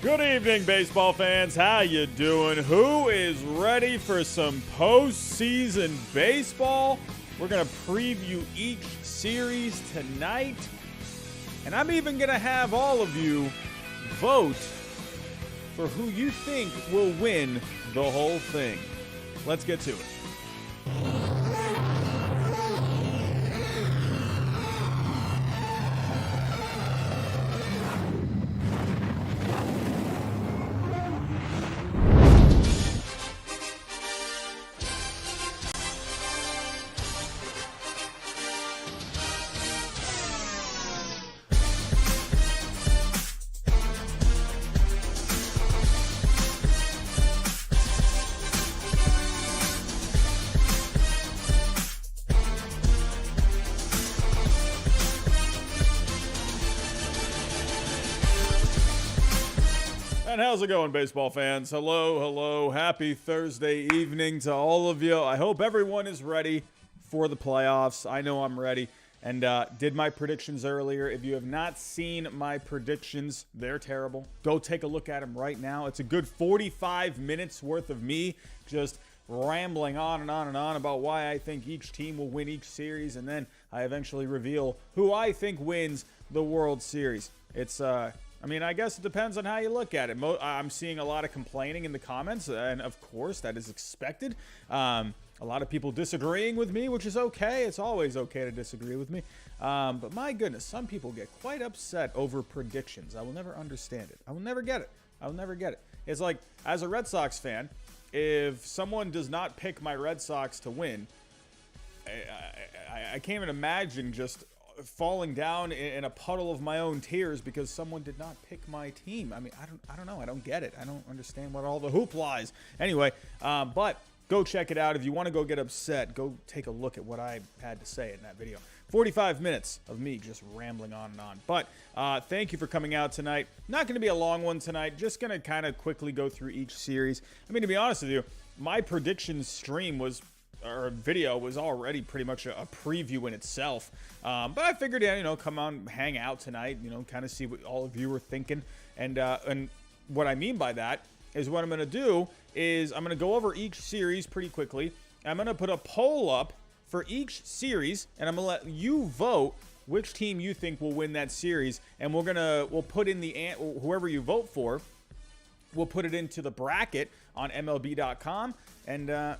Good evening, baseball fans. How you doing? Who is ready for some postseason baseball? We're going to preview each series tonight. And I'm even going to have all of you vote for who you think will win the whole thing. Let's get to it. And how's it going, baseball fans? Hello. Happy Thursday evening to all of you. I hope everyone is ready for the playoffs. I know I'm ready. And did my predictions earlier. If you have not seen my predictions, they're terrible. Go take a look at them right now. It's a good 45 minutes worth of me just rambling on and on and on about why I think each team will win each series. And then I eventually reveal who I think wins the World Series. I guess it depends on how you look at it. I'm seeing a lot of complaining in the comments, and of course, that is expected. A lot of people disagreeing with me, which is okay. It's always okay to disagree with me. But my goodness, some people get quite upset over predictions. I will never understand it. I will never get it. It's like, as a Red Sox fan, if someone does not pick my Red Sox to win, I can't even imagine just falling down in a puddle of my own tears because someone did not pick my team. I mean, I don't know. I don't get it. I don't understand what all the hoopla is. Anyway, but go check it out. If you want to go get upset, go take a look at what I had to say in that video. 45 minutes of me just rambling on and on. But thank you for coming out tonight. Not going to be a long one tonight. Just going to kind of quickly go through each series. I mean, to be honest with you, my prediction stream video was already pretty much a preview in itself. But I figured, come on, hang out tonight, kind of see what all of you were thinking. And what I mean by that is what I'm going to do is I'm going to go over each series pretty quickly. I'm going to put a poll up for each series, and I'm going to let you vote which team you think will win that series. And we'll put in whoever you vote for, we'll put it into the bracket on MLB.com. And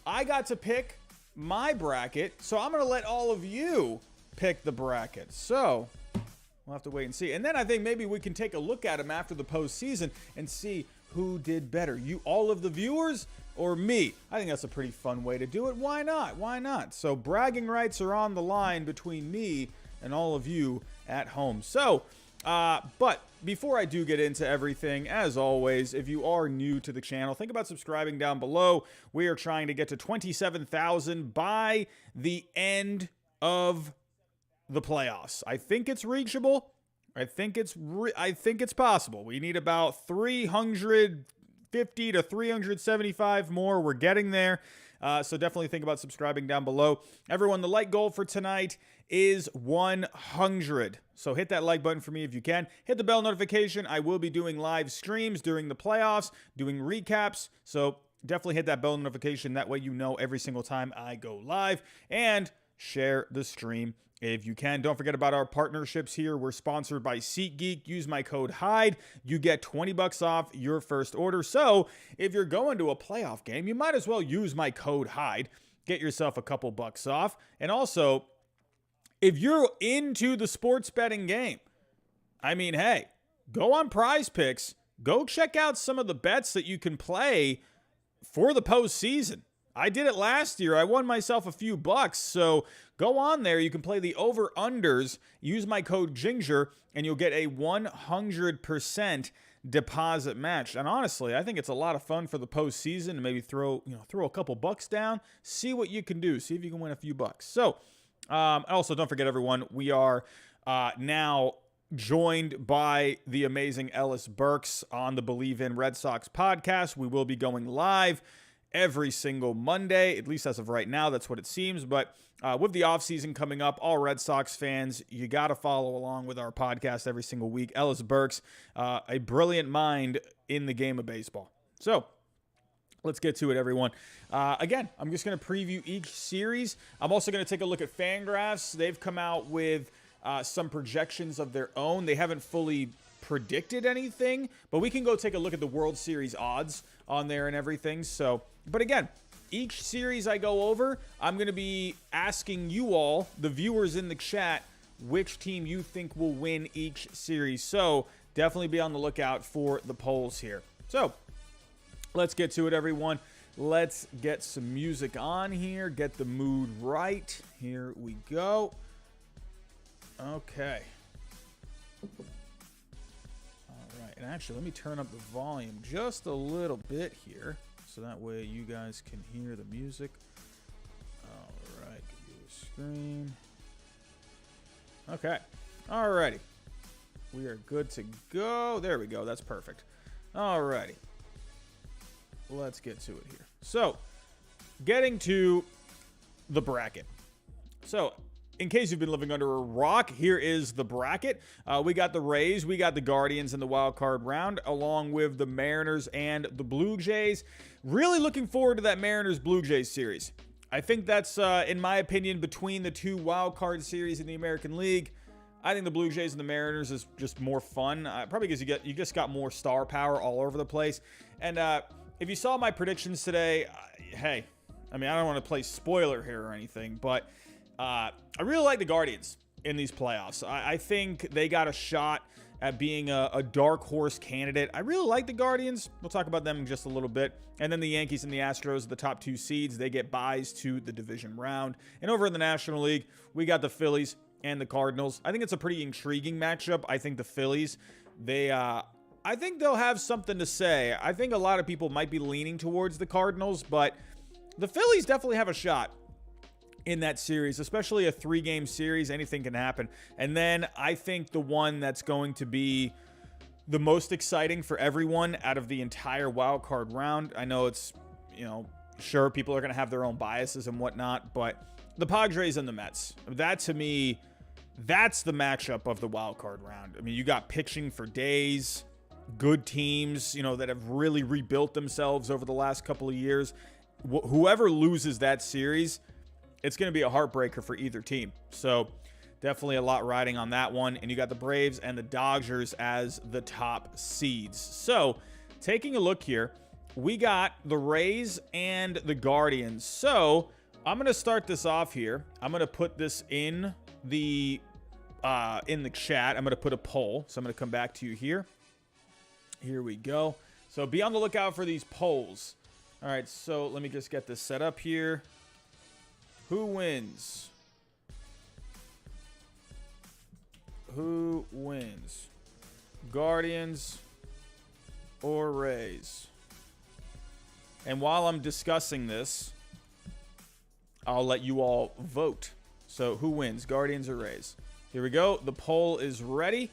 I got to pick my bracket, so I'm going to let all of you pick the bracket. So we'll have to wait and see. And then I think maybe we can take a look at them after the postseason and see who did better. You, all of the viewers, or me? I think that's a pretty fun way to do it. Why not? So bragging rights are on the line between me and all of you at home. So, but before I do get into everything, as always, if you are new to the channel, think about subscribing down below. We are trying to get to 27,000 by the end of the playoffs. I think it's reachable. I think it's possible. We need about 350 to 375 more. We're getting there. So definitely think about subscribing down below. Everyone, the like goal for tonight is 100. So hit that like button for me if you can. Hit the bell notification. I will be doing live streams during the playoffs, doing recaps. So definitely hit that bell notification. That way you know every single time I go live. And share the stream if you can. Don't forget about our partnerships here. We're sponsored by SeatGeek. Use my code HYDE. You get $20 off your first order. So if you're going to a playoff game, you might as well use my code HYDE. Get yourself a couple bucks off. And also, if you're into the sports betting game, I mean, hey, go on Prize Picks. Go check out some of the bets that you can play for the postseason. I did it last year. I won myself a few bucks. So go on there. You can play the over-unders. Use my code GINGER, and you'll get a 100% deposit match. And honestly, I think it's a lot of fun for the postseason to maybe throw a couple bucks down. See what you can do. See if you can win a few bucks. So also, don't forget, everyone, we are now joined by the amazing Ellis Burks on the Believe in Red Sox podcast. We will be going live every single Monday, at least as of right now. That's what it seems. But with the offseason coming up, all Red Sox fans, you got to follow along with our podcast every single week. Ellis Burks, a brilliant mind in the game of baseball. So let's get to it, everyone. Again, I'm just going to preview each series. I'm also going to take a look at Fangraphs. They've come out with some projections of their own. They haven't fully predicted anything, but we can go take a look at the World Series odds on there and everything. So, but again, each series I go over, I'm going to be asking you all, the viewers in the chat, which team you think will win each series. So definitely be on the lookout for the polls here. So let's get to it, everyone. Let's get some music on here, get the mood right. Here we go. Okay. And actually, let me turn up the volume just a little bit here, so that way you guys can hear the music. All right, give you a screen. Okay, all righty. We are good to go. There we go. That's perfect. All righty. Let's get to it here. So, getting to the bracket. So, in case you've been living under a rock, here is the bracket. We got the Rays, we got the Guardians in the wild card round, along with the Mariners and the Blue Jays. Really looking forward to that Mariners-Blue Jays series. I think that's, in my opinion, between the two wild card series in the American League. I think the Blue Jays and the Mariners is just more fun. Probably because you just got more star power all over the place. And if you saw my predictions today, hey, I mean, I don't want to play spoiler here or anything, but I really like the Guardians in these playoffs. I think they got a shot at being a dark horse candidate. I really like the Guardians. We'll talk about them in just a little bit. And then the Yankees and the Astros, the top two seeds, they get byes to the division round. And over in the National League, we got the Phillies and the Cardinals. I think it's a pretty intriguing matchup. I think the Phillies, I think they'll have something to say. I think a lot of people might be leaning towards the Cardinals, but the Phillies definitely have a shot in that series, especially a 3-game series. Anything can happen. And then I think the one that's going to be the most exciting for everyone out of the entire wild card round, I know it's, sure, people are going to have their own biases and whatnot, but the Padres and the Mets, that to me, that's the matchup of the wild card round. I mean, you got pitching for days, good teams, that have really rebuilt themselves over the last couple of years. Whoever loses that series, it's going to be a heartbreaker for either team. So definitely a lot riding on that one. And you got the Braves and the Dodgers as the top seeds. So taking a look here, we got the Rays and the Guardians. So I'm going to start this off here. I'm going to put this in the chat. I'm going to put a poll. So I'm going to come back to you here. Here we go. So be on the lookout for these polls. All right, so let me just get this set up here. Who wins? Who wins? Guardians or Rays? And while I'm discussing this, I'll let you all vote. So who wins? Guardians or Rays? Here we go. The poll is ready.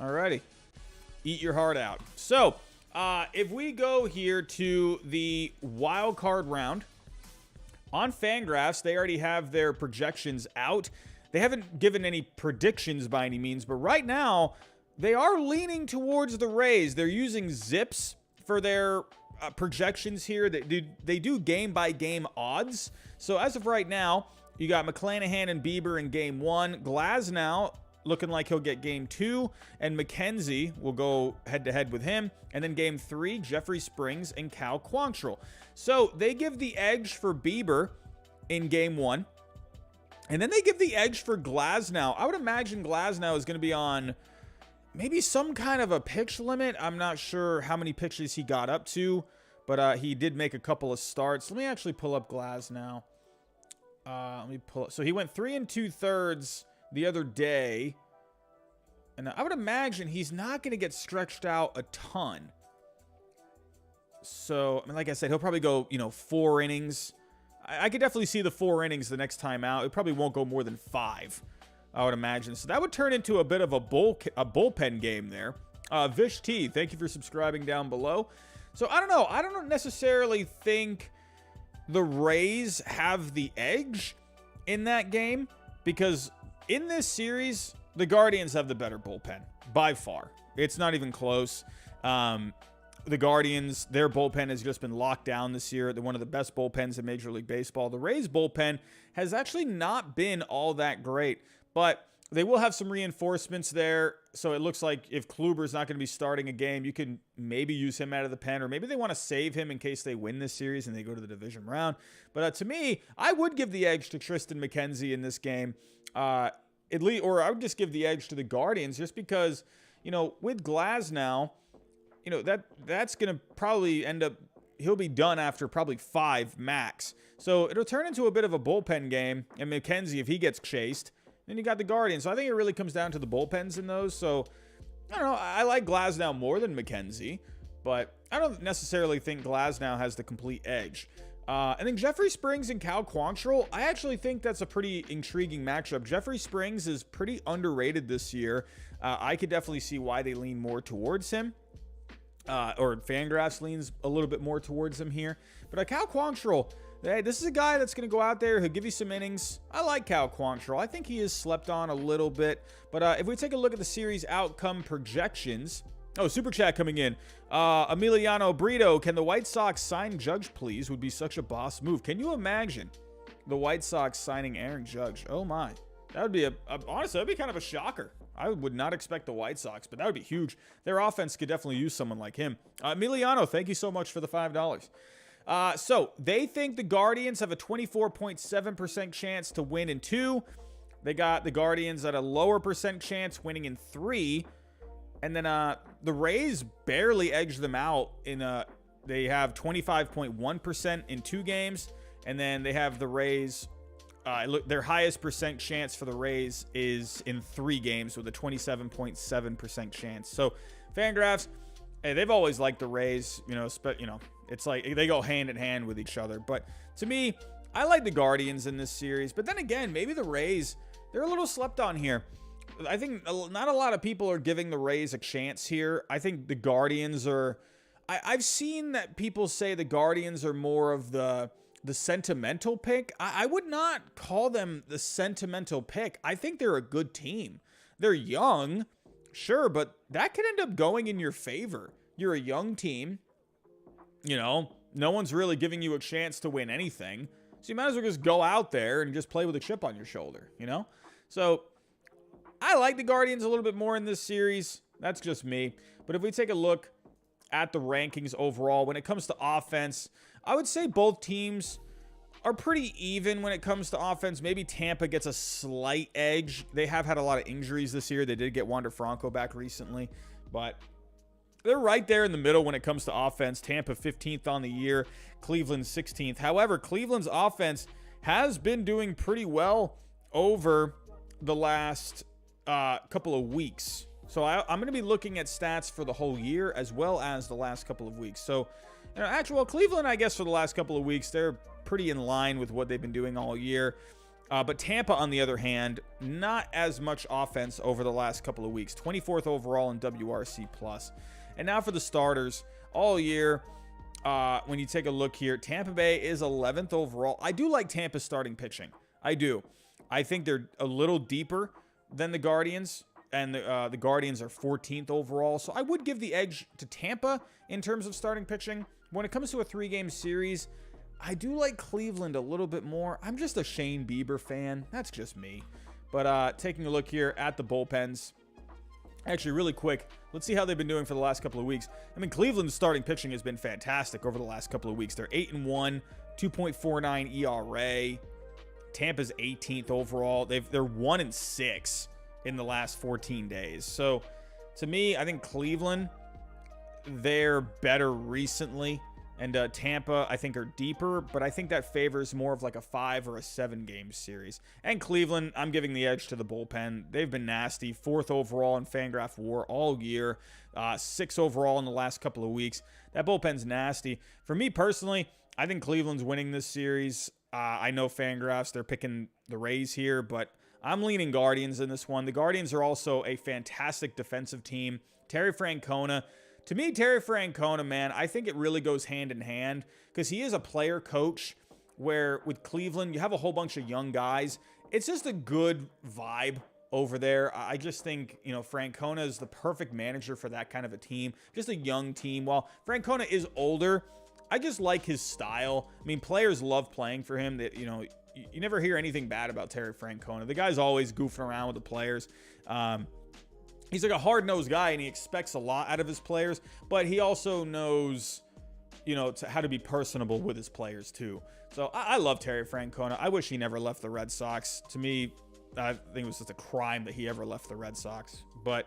Alrighty. Eat your heart out. So, if we go here to the wild card round, on Fangraphs, they already have their projections out. They haven't given any predictions by any means, but right now, they are leaning towards the Rays. They're using Zips for their projections here. They do game-by-game odds. So as of right now, you got McClanahan and Bieber in Game 1. Glasnow looking like he'll get Game 2. And McKenzie will go head-to-head with him. And then Game 3, Jeffrey Springs and Cal Quantrill. So they give the edge for Bieber in Game 1. And then they give the edge for Glasnow. I would imagine Glasnow is going to be on maybe some kind of a pitch limit. I'm not sure how many pitches he got up to, but he did make a couple of starts. Let me actually pull up Glasnow. Let me pull up. So he went 3 2/3 the other day. And I would imagine he's not going to get stretched out a ton. So, I mean, like I said, he'll probably go, 4 innings. I could definitely see the 4 innings the next time out. It probably won't go more than 5, I would imagine. So that would turn into a bit of a bullpen game there. Vish T, thank you for subscribing down below. So I don't know. I don't necessarily think the Rays have the edge in that game because in this series, the Guardians have the better bullpen by far. It's not even close. The Guardians, their bullpen has just been locked down this year. They're one of the best bullpens in Major League Baseball. The Rays bullpen has actually not been all that great, but they will have some reinforcements there. So it looks like if Kluber's not going to be starting a game, you can maybe use him out of the pen, or maybe they want to save him in case they win this series and they go to the division round. But to me, I would give the edge to Tristan McKenzie in this game. At least, or I would just give the edge to the Guardians just because, with Glasnow, that's going to probably end up, he'll be done after probably 5 max. So it'll turn into a bit of a bullpen game. And McKenzie, if he gets chased, then you got the Guardians. So I think it really comes down to the bullpens in those. So I don't know. I like Glasnow more than McKenzie, but I don't necessarily think Glasnow has the complete edge. I think Jeffrey Springs and Cal Quantrill, I actually think that's a pretty intriguing matchup. Jeffrey Springs is pretty underrated this year. I could definitely see why they lean more towards him. Or Fangraphs leans a little bit more towards him here. But Cal Quantrill, hey, this is a guy that's going to go out there. He'll give you some innings. I like Cal Quantrill. I think he is slept on a little bit. But if we take a look at the series outcome projections. Oh, Super Chat coming in. Emiliano Brito, can the White Sox sign Judge, please? Would be such a boss move. Can you imagine the White Sox signing Aaron Judge? Oh, my. That would be honestly, that would be kind of a shocker. I would not expect the White Sox, but that would be huge. Their offense could definitely use someone like him. Emiliano, thank you so much for the $5. So they think the Guardians have a 24.7% chance to win in 2. They got the Guardians at a lower percent chance winning in 3. And then the Rays barely edged them out in they have 25.1% in 2 games. And then they have the Rays, their highest percent chance for the Rays is in 3 games with a 27.7% chance. So Fangraphs, hey, they've always liked the Rays, it's like they go hand in hand with each other. But to me, I like the Guardians in this series. But then again, maybe the Rays, they're a little slept on here. I think not a lot of people are giving the Rays a chance here. I think the Guardians are... I've seen that people say the Guardians are more of the sentimental pick. I would not call them the sentimental pick. I think they're a good team. They're young, sure, but that could end up going in your favor. You're a young team. No one's really giving you a chance to win anything. So you might as well just go out there and just play with a chip on your shoulder, So I like the Guardians a little bit more in this series. That's just me. But if we take a look at the rankings overall, when it comes to offense, I would say both teams are pretty even when it comes to offense. Maybe Tampa gets a slight edge. They have had a lot of injuries this year. They did get Wander Franco back recently, but they're right there in the middle when it comes to offense. Tampa 15th on the year, Cleveland 16th. However, Cleveland's offense has been doing pretty well over the last couple of weeks. So I'm going to be looking at stats for the whole year as well as the last couple of weeks. So, Cleveland, I guess for the last couple of weeks, they're pretty in line with what they've been doing all year. But Tampa, on the other hand, not as much offense over the last couple of weeks. 24th overall in WRC+. And now for the starters, all year, when you take a look here, Tampa Bay is 11th overall. I do like Tampa's starting pitching. I do. I think they're a little deeper than the Guardians. And the Guardians are 14th overall. So I would give the edge to Tampa in terms of starting pitching. When it comes to a 3-game series, I do like Cleveland a little bit more. I'm just a Shane Bieber fan. That's just me. But taking a look here at the bullpens. Actually, really quick, let's see how they've been doing for the last couple of weeks. Cleveland's starting pitching has been fantastic over the last couple of weeks. They're 8-1, 2.49 ERA. Tampa's 18th overall. They're 1-6 in the last 14 days. So, to me, I think Cleveland, they're better recently. And Tampa, I think, are deeper, but I think that favors more of like a 5 or a 7-game series. And Cleveland, I'm giving the edge to the bullpen. They've been nasty. 4th overall in Fangraph WAR all year. 6th overall in the last couple of weeks. That bullpen's nasty. For me personally, I think Cleveland's winning this series. I know Fangraphs, they're picking the Rays here, but I'm leaning Guardians in this one. The Guardians are also a fantastic defensive team. Terry Francona. To me, Terry Francona, man, I think it really goes hand in hand because he is a player coach where with Cleveland, you have a whole bunch of young guys. It's just a good vibe over there. I just think, Francona is the perfect manager for that kind of a team. Just a young team. While Francona is older, I just like his style. I mean, players love playing for him. That you never hear anything bad about Terry Francona. The guy's always goofing around with the players. He's like a hard-nosed guy, and he expects a lot out of his players, but he also knows, how to be personable with his players too. So I love Terry Francona. I wish he never left the Red Sox. To me, I think it was just a crime that he ever left the Red Sox, but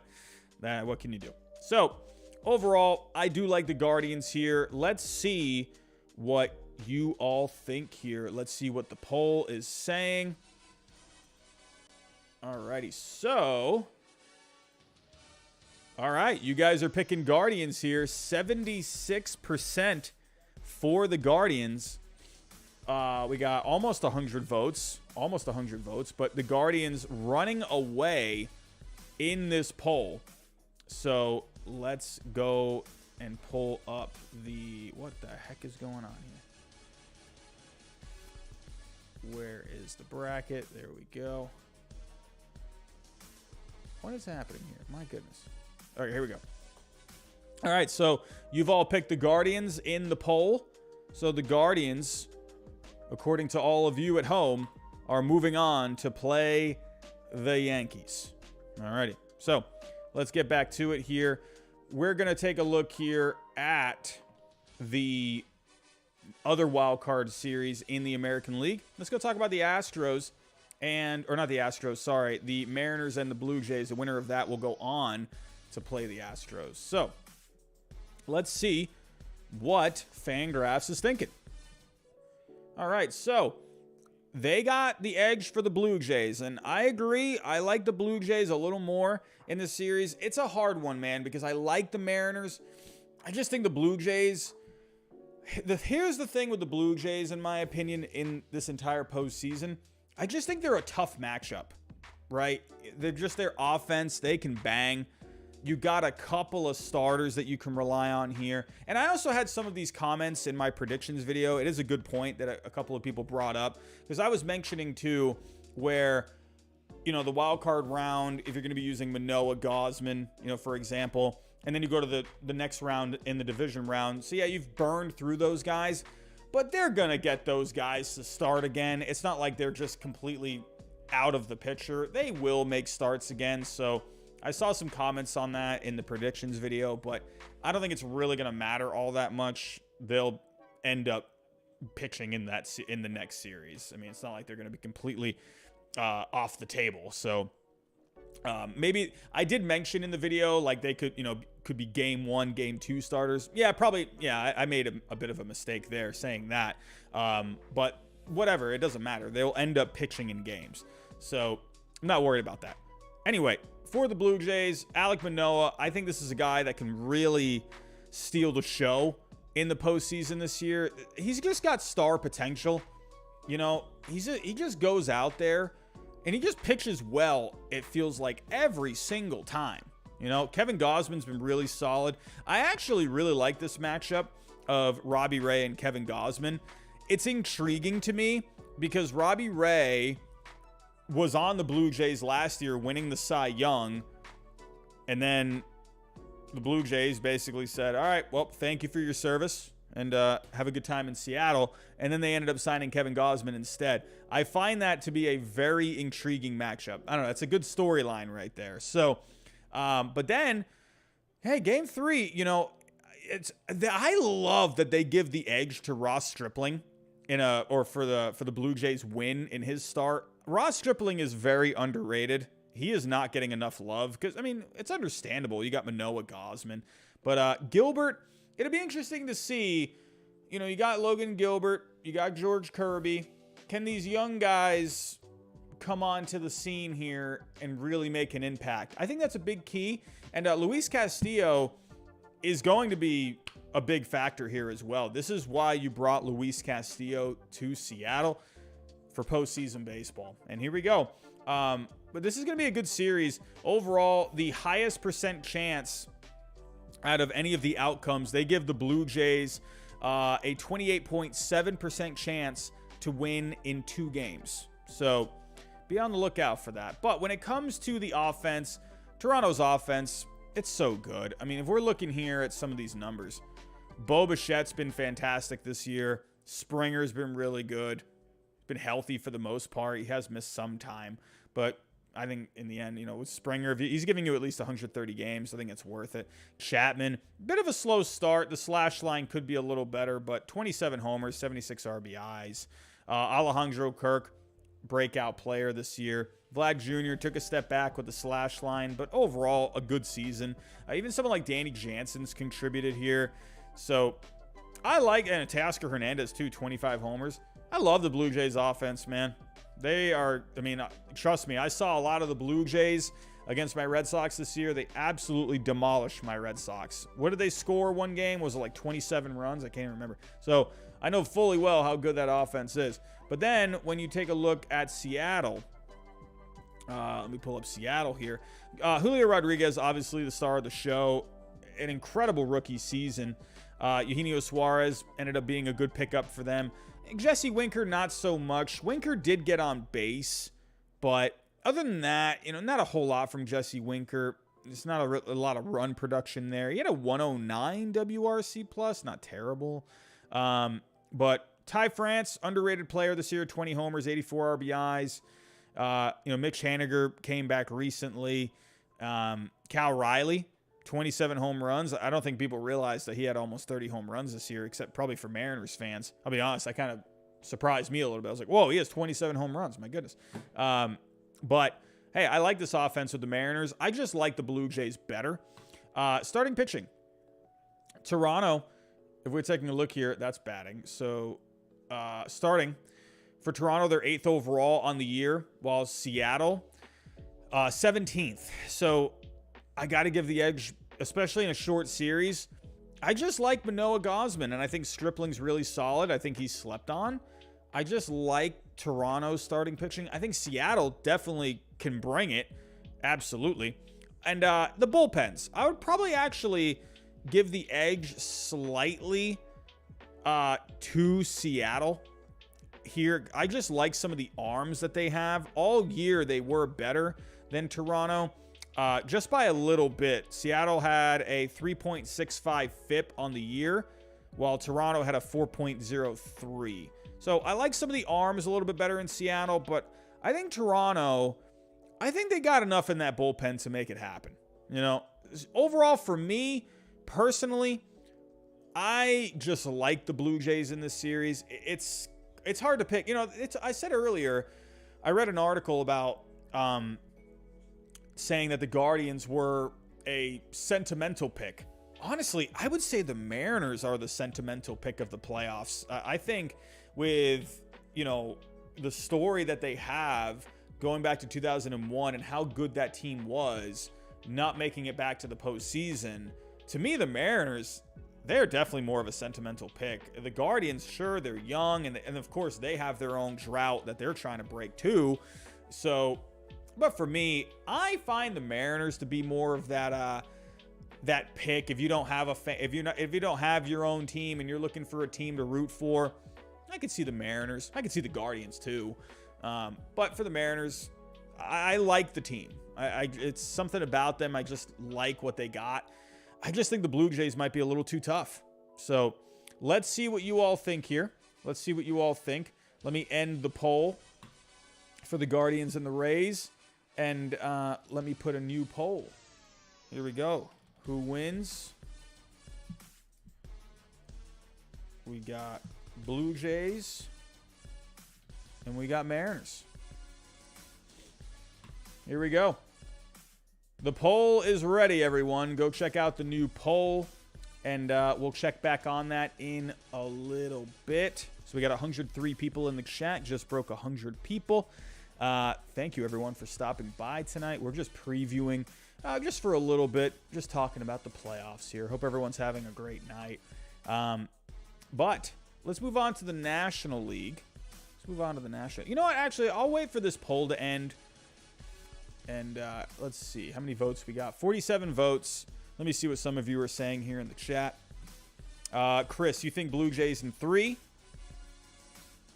what can you do? So overall, I do like the Guardians here. Let's see what you all think here. Let's see what the poll is saying. Alrighty, so all right, you guys are picking Guardians here. 76% for the Guardians. We got almost 100 votes. But the Guardians running away in this poll. So let's go and pull up what the heck is going on here? Where is the bracket? There we go. What is happening here? My goodness. All right, here we go. All right, so you've all picked the Guardians in the poll. So the Guardians, according to all of you at home, are moving on to play the Yankees. All righty, so let's get back to it here. We're going to take a look here at the other wild card series in the American League. Let's go talk about the Astros the Mariners and the Blue Jays. The winner of that will go on to play the Astros. So let's see what Fangraphs is thinking. All right, so they got the edge for the Blue Jays, and I agree. I like the Blue Jays a little more in this series. It's a hard one, man, because I like the Mariners. I just think the Blue Jays... Here's the thing with the Blue Jays, in my opinion, in this entire postseason. I just think they're a tough matchup, right? They're just their offense. They can bang. You got a couple of starters that you can rely on here. And I also had some of these comments in my predictions video. It is a good point that a couple of people brought up, because I was mentioning too where, the wild card round, if you're going to be using Manoa, Gosman, for example, and then you go to the next round in the division round. So yeah, you've burned through those guys, but they're going to get those guys to start again. It's not like they're just completely out of the picture. They will make starts again. So I saw some comments on that in the predictions video, but I don't think it's really going to matter all that much. They'll end up pitching in the next series. I mean, it's not like they're going to be completely off the table. So maybe I did mention in the video, like they could be game 1, game 2 starters. Yeah, probably. Yeah, I made a bit of a mistake there saying that. But whatever, it doesn't matter. They'll end up pitching in games. So I'm not worried about that. Anyway, for the Blue Jays, Alec Manoa, I think this is a guy that can really steal the show in the postseason this year. He's just got star potential. He just goes out there and he just pitches well, it feels like, every single time. Kevin Gausman's been really solid. I actually really like this matchup of Robbie Ray and Kevin Gausman. It's intriguing to me because Robbie Ray was on the Blue Jays last year winning the Cy Young, and then the Blue Jays basically said, all right, well, thank you for your service, and have a good time in Seattle. And then they ended up signing Kevin Gausman instead. I find that to be a very intriguing matchup. I don't know. It's a good storyline right there. So, but then, hey, game 3, I love that they give the edge to Ross Stripling for the Blue Jays win in his start. Ross Stripling is very underrated. He is not getting enough love because, it's understandable. You got Manoa, Gausman. But Gilbert, it'll be interesting to see. You got Logan Gilbert. You got George Kirby. Can these young guys come onto the scene here and really make an impact? I think that's a big key. And Luis Castillo is going to be a big factor here as well. This is why you brought Luis Castillo to Seattle for postseason baseball. And here we go. But this is going to be a good series. Overall, the highest percent chance out of any of the outcomes, they give the Blue Jays a 28.7% chance to win in 2 games. So be on the lookout for that. But when it comes to the offense, Toronto's offense, it's so good. I mean, if we're looking here at some of these numbers, Bo Bichette's been fantastic this year. Springer's been really good. Been healthy for the most part. He has missed some time, but I think in the end, with Springer, if he's giving you at least 130 games, I think it's worth it. Chapman, bit of a slow start. The slash line could be a little better, but 27 homers, 76 RBIs. Alejandro Kirk, breakout player this year. Vlad Jr. took a step back with the slash line, but overall, a good season. Even someone like Danny Jansen's contributed here. So I like, and Teoscar Hernandez too, 25 homers. I love the Blue Jays offense, man. They are, trust me, I saw a lot of the Blue Jays against my Red Sox this year. They absolutely demolished my Red Sox. What did they score one game? Was it like 27 runs? I can't even remember. So I know fully well how good that offense is. But then when you take a look at Seattle, let me pull up Seattle here. Julio Rodriguez, obviously the star of the show. An incredible rookie season. Eugenio Suarez ended up being a good pickup for them. Jesse Winker, not so much. Winker did get on base, but other than that, not a whole lot from Jesse Winker. It's not a lot of run production there. He had a 109 WRC plus, not terrible. But Ty France, underrated player this year, 20 homers, 84 RBIs. Mitch Haniger came back recently. Cal Riley, 27 home runs. I don't think people realize that he had almost 30 home runs this year, except probably for Mariners fans. I'll be honest, that kind of surprised me a little bit. I was like, whoa, he has 27 home runs. My goodness. But, hey, I like this offense with the Mariners. I just like the Blue Jays better. Starting pitching. Toronto, if we're taking a look here, that's batting. So, starting for Toronto, they're 8th overall on the year, while Seattle, 17th. So, I got to give the edge, especially in a short series. I just like Manoa Gosman, and I think Stripling's really solid. I think he's slept on. I just like Toronto's starting pitching. I think Seattle definitely can bring it. Absolutely. And the bullpens. I would probably actually give the edge slightly to Seattle here. I just like some of the arms that they have. All year, they were better than Toronto. Just by a little bit. Seattle had a 3.65 FIP on the year, while Toronto had a 4.03. So I like some of the arms a little bit better in Seattle, but I think Toronto, they got enough in that bullpen to make it happen. Overall for me, personally, I just like the Blue Jays in this series. It's hard to pick. I said earlier, I read an article about saying that the Guardians were a sentimental pick. Honestly, I would say the Mariners are the sentimental pick of the playoffs. I think with, the story that they have going back to 2001 and how good that team was, not making it back to the postseason, to me, the Mariners, they're definitely more of a sentimental pick. The Guardians, sure, they're young, and of course, they have their own drought that they're trying to break too. So, but for me, I find the Mariners to be more of that pick. If you don't have if you don't have your own team and you're looking for a team to root for, I could see the Mariners. I could see the Guardians too. But for the Mariners, I like the team. It's something about them. I just like what they got. I just think the Blue Jays might be a little too tough. So let's see what you all think here. Let's see what you all think. Let me end the poll for the Guardians and the Rays. And let me put a new poll. Here we go. Who wins? We got Blue Jays. And we got Mariners. Here we go. The poll is ready, everyone. Go check out the new poll. And we'll check back on that in a little bit. So we got 103 people in the chat. Just broke 100 people. Thank you, everyone, for stopping by tonight. We're just previewing just for a little bit, just talking about the playoffs here. Hope everyone's having a great night. But let's move on to the National League. Let's move on to the National. You know what? Actually, I'll wait for this poll to end. And let's see how many votes we got. 47 votes. Let me see what some of you are saying here in the chat. Chris, you think Blue Jays in 3?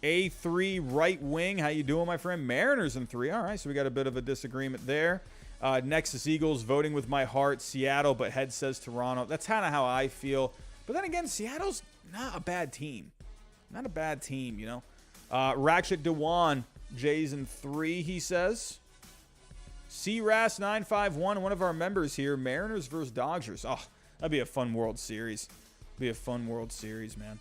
A3 right wing. How you doing, my friend? Mariners in 3. All right, so we got a bit of a disagreement there. Nexus Eagles voting with my heart. Seattle, but head says Toronto. That's kind of how I feel. But then again, Seattle's not a bad team. Not a bad team, you know. Ratchet Dewan, Jays in 3, he says. CRAS951, one of our members here. Mariners versus Dodgers. Oh, that'd be a fun World Series. Be a fun World Series, man.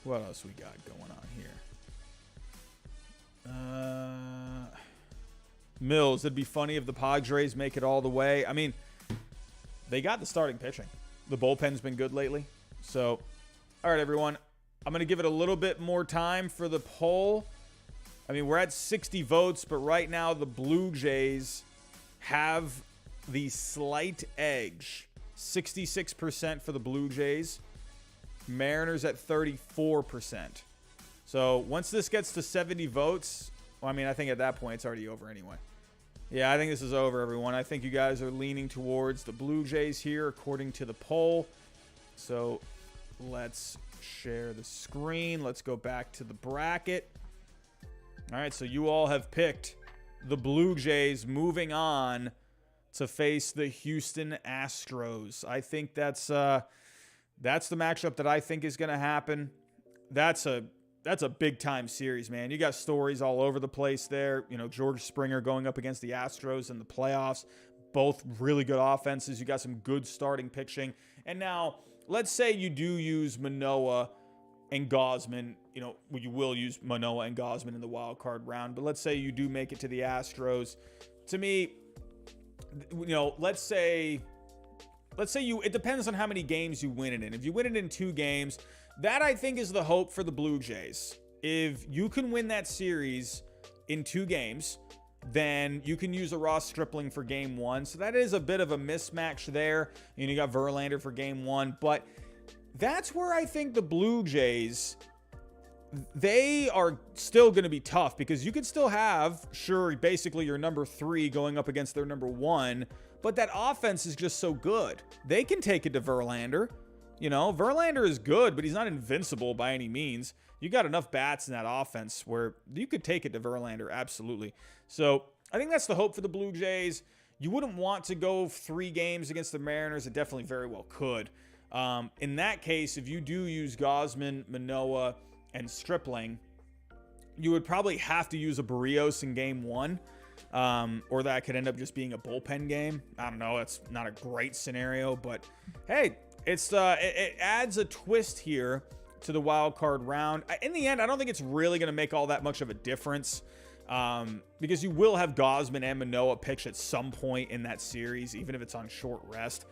What else we got going on here? Mills, it'd be funny if the Padres make it all the way. I mean, they got the starting pitching. The bullpen's been good lately. So, all right, everyone. I'm going to give it a little bit more time for the poll. I mean, we're at 60 votes, but right now the Blue Jays have the slight edge. 66% for the Blue Jays. Mariners at 34%. So once this gets to 70 votes, well, I mean, I think at that point it's already over anyway. Yeah, I think this is over, everyone. I think you guys are leaning towards the Blue Jays here, according to the poll. So let's share the screen. Let's go back to the bracket. All right, so you all have picked the Blue Jays moving on to face the Houston Astros. I think that's the matchup that I think is going to happen. That's a big time series, man. You got stories all over the place there. You know, George Springer going up against the Astros in the playoffs. Both really good offenses. You got some good starting pitching. And now, let's say you do use Manoa and Gausman. You know, you will use Manoa and Gausman in the wild card round. But let's say you do make it to the Astros. To me, you know, let's say it depends on how many games you win it in. If you win it in 2 games, that I think is the hope for the Blue Jays. If you can win that series in 2 games, then you can use a Ross Stripling for game 1. So that is a bit of a mismatch there. You got Verlander for game 1, but that's where I think the Blue Jays, they are still going to be tough because you could still have, sure, basically your number 3 going up against their number 1, but that offense is just so good. They can take it to Verlander. You know, Verlander is good, but he's not invincible by any means. You got enough bats in that offense where you could take it to Verlander, absolutely. So I think that's the hope for the Blue Jays. You wouldn't want to go 3 games against the Mariners. It definitely very well could. In that case, if you do use Gausman, Manoa, and Stripling, you would probably have to use a Barrios in game 1. Or that could end up just being a bullpen game. I don't know. That's not a great scenario, but hey, it adds a twist here to the wild card round. In the end, I don't think it's really going to make all that much of a difference because you will have Gausman and Manoa pitch at some point in that series, even if it's on short rest.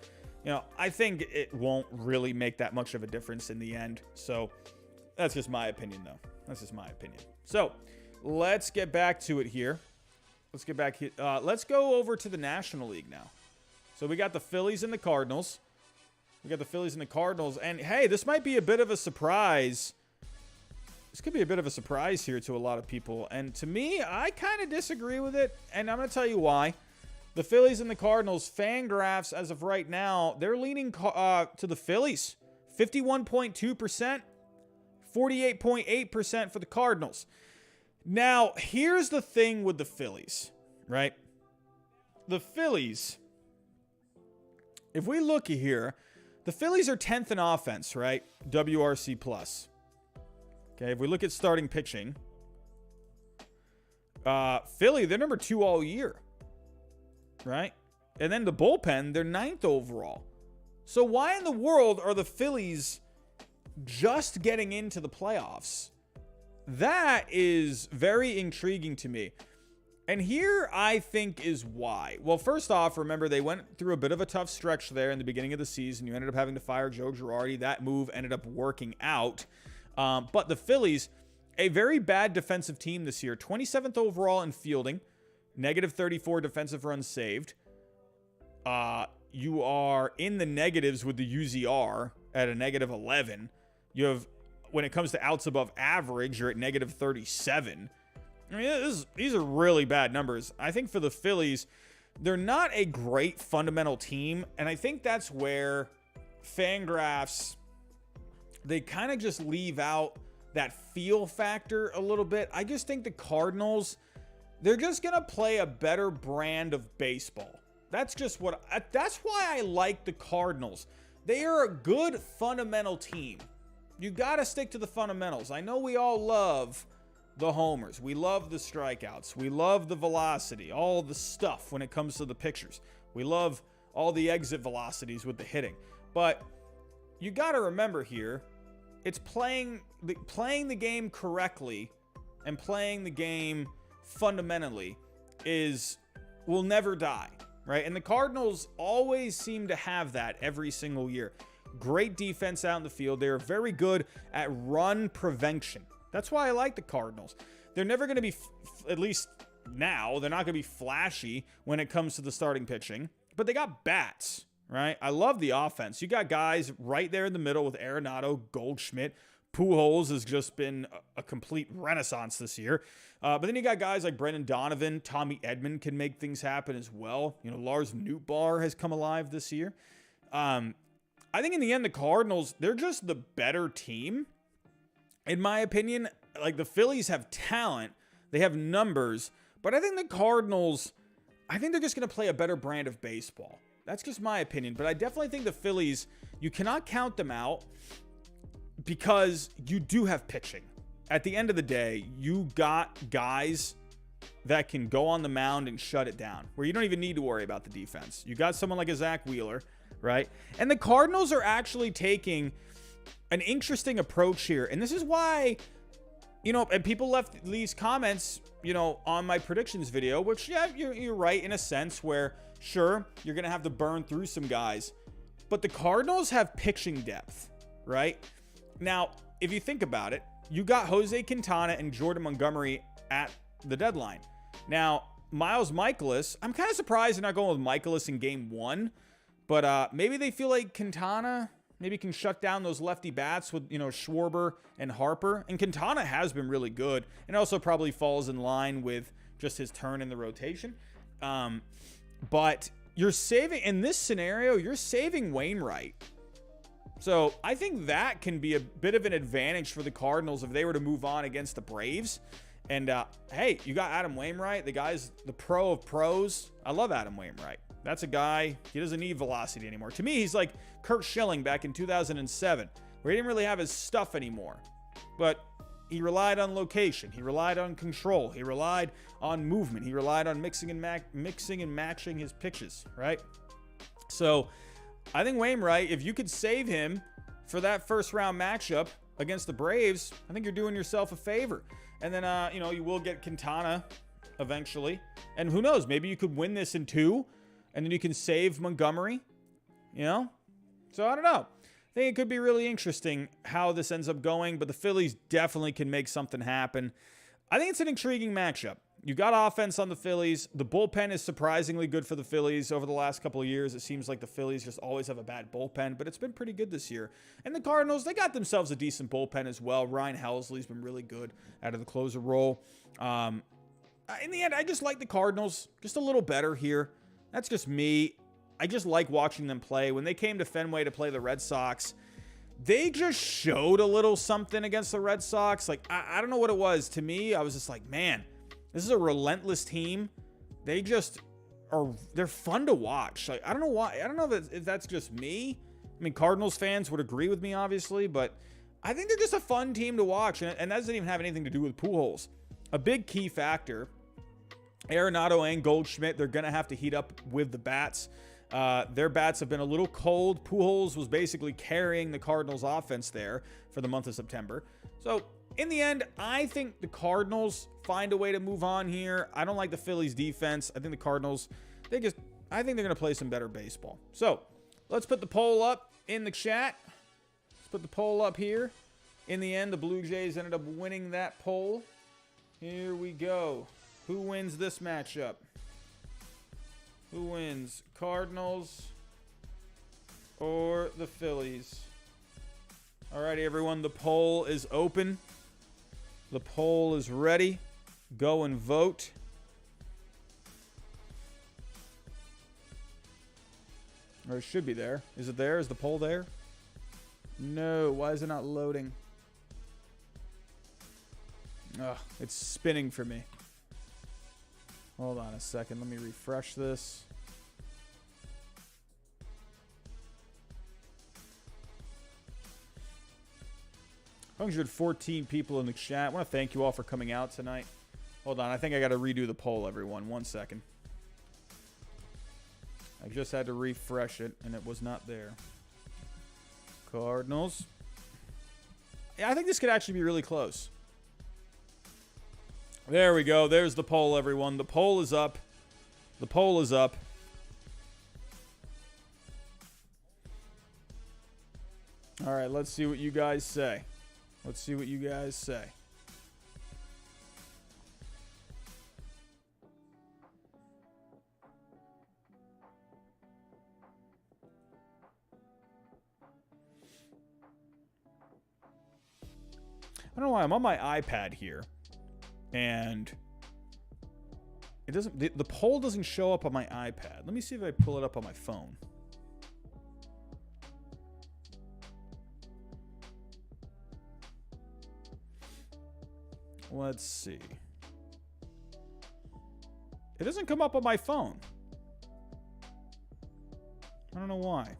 You know, I think it won't really make that much of a difference in the end. So that's just my opinion, though. That's just my opinion. So let's get back to it here. Let's get back here. Let's go over to the National League now. So we got the Phillies and the Cardinals. And hey, this might be a bit of a surprise. This could be a bit of a surprise here to a lot of people. And to me, I kind of disagree with it. And I'm going to tell you why. The Phillies and the Cardinals, Fangraphs, as of right now, they're leaning to the Phillies. 51.2%, 48.8% for the Cardinals. Now, here's the thing with the Phillies, right? The Phillies, if we look here, the Phillies are 10th in offense, right? WRC plus. Okay, if we look at starting pitching, Philly, they're number 2 all year, right? And then the bullpen, they're 9th overall. So why in the world are the Phillies just getting into the playoffs? That is very intriguing to me. And here I think is why. Well, first off, remember they went through a bit of a tough stretch there in the beginning of the season. You ended up having to fire Joe Girardi. That move ended up working out. But the Phillies, a very bad defensive team this year. 27th overall in fielding. Negative 34 defensive runs saved. You are in the negatives with the UZR at a negative 11. You have, when it comes to outs above average, you're at negative 37. I mean, these are really bad numbers. I think for the Phillies, they're not a great fundamental team. And I think that's where Fangraphs, they kind of just leave out that feel factor a little bit. I just think the Cardinals, they're just going to play a better brand of baseball. That's why I like the Cardinals. They are a good fundamental team. You got to stick to the fundamentals. I know we all love the homers. We love the strikeouts. We love the velocity, all the stuff when it comes to the pitchers. We love all the exit velocities with the hitting. But you got to remember here, it's playing the game correctly and playing the game fundamentally will never die, right? And the Cardinals always seem to have that every single year. Great defense out in the field. They're very good at run prevention. That's why I like the Cardinals. They're never going to be, at least now, they're not going to be flashy when it comes to the starting pitching, but they got bats, right? I love the offense. You got guys right there in the middle with Arenado, Goldschmidt. Pujols has just been a complete renaissance this year. But then you got guys like Brendan Donovan. Tommy Edman can make things happen as well. You know, Lars Nootbaar has come alive this year. I think in the end, the Cardinals, they're just the better team. In my opinion, like the Phillies have talent. They have numbers. But I think the Cardinals, I think they're just going to play a better brand of baseball. That's just my opinion. But I definitely think the Phillies, you cannot count them out because you do have pitching. At the end of the day, you got guys that can go on the mound and shut it down, where you don't even need to worry about the defense. You got someone like a Zach Wheeler, right? And the Cardinals are actually taking an interesting approach here. And this is why, you know, and people left these comments, you know, on my predictions video, which, yeah, you're right in a sense where, sure, you're going to have to burn through some guys. But the Cardinals have pitching depth, right? Now, if you think about it, you got Jose Quintana and Jordan Montgomery at the deadline. Now, Miles Mikolas, I'm kind of surprised they're not going with Mikolas in game one. But maybe they feel like Quintana maybe can shut down those lefty bats with, you know, Schwarber and Harper. And Quintana has been really good. And also probably falls in line with just his turn in the rotation. But you're saving, in this scenario, you're saving Wainwright. So I think that can be a bit of an advantage for the Cardinals if they were to move on against the Braves. And hey, you got Adam Wainwright. The guy's the pro of pros. I love Adam Wainwright. That's a guy, he doesn't need velocity anymore. To me, he's like Kurt Schilling back in 2007, where he didn't really have his stuff anymore. But he relied on location. He relied on control. He relied on movement. He relied on mixing and matching his pitches, right? So I think Wainwright, if you could save him for that first round matchup against the Braves, I think you're doing yourself a favor. And then, you know, you will get Quintana eventually. And who knows, maybe you could win this in 2. And then you can save Montgomery, you know? So I don't know. I think it could be really interesting how this ends up going, but the Phillies definitely can make something happen. I think it's an intriguing matchup. You got offense on the Phillies. The bullpen is surprisingly good for the Phillies over the last couple of years. It seems like the Phillies just always have a bad bullpen, but it's been pretty good this year. And the Cardinals, they got themselves a decent bullpen as well. Ryan Helsley's been really good out of the closer role. In the end, I just like the Cardinals just a little better here. That's just me. I just like watching them play. When they came to Fenway to play the Red Sox, they just showed a little something against the Red Sox. Like, I don't know what it was. To me, I was just like, man, this is a relentless team. They just are, they're fun to watch. Like, I don't know why. I don't know if that's just me. I mean, Cardinals fans would agree with me, obviously, but I think they're just a fun team to watch. And that doesn't even have anything to do with Pujols. A big key factor, Arenado and Goldschmidt, they're going to have to heat up with the bats. Their bats have been a little cold. Pujols was basically carrying the Cardinals offense there for the month of September. So in the end, I think the Cardinals find a way to move on here. I don't like the Phillies defense. I think the Cardinals, I think they're going to play some better baseball. So let's put the poll up in the chat. Let's put the poll up here. In the end, the Blue Jays ended up winning that poll. Here we go. Who wins this matchup? Who wins? Cardinals or the Phillies? Alrighty, everyone. The poll is open. The poll is ready. Go and vote. Or it should be there. Is it there? Is the poll there? No. Why is it not loading? Ugh, it's spinning for me. Hold on a second. Let me refresh this. $114 people in the chat. I want to thank you all for coming out tonight. Hold on. I think I got to redo the poll, everyone. 1 second. I just had to refresh it, and it was not there. Cardinals. Yeah, I think this could actually be really close. There we go. There's the poll, everyone. The poll is up. The poll is up. All right, let's see what you guys say. Let's see what you guys say. I don't know why I'm on my iPad here. And it doesn't, the poll doesn't show up on my iPad. Let me see if I pull it up on my phone. Let's see. It doesn't come up on my phone. I don't know why.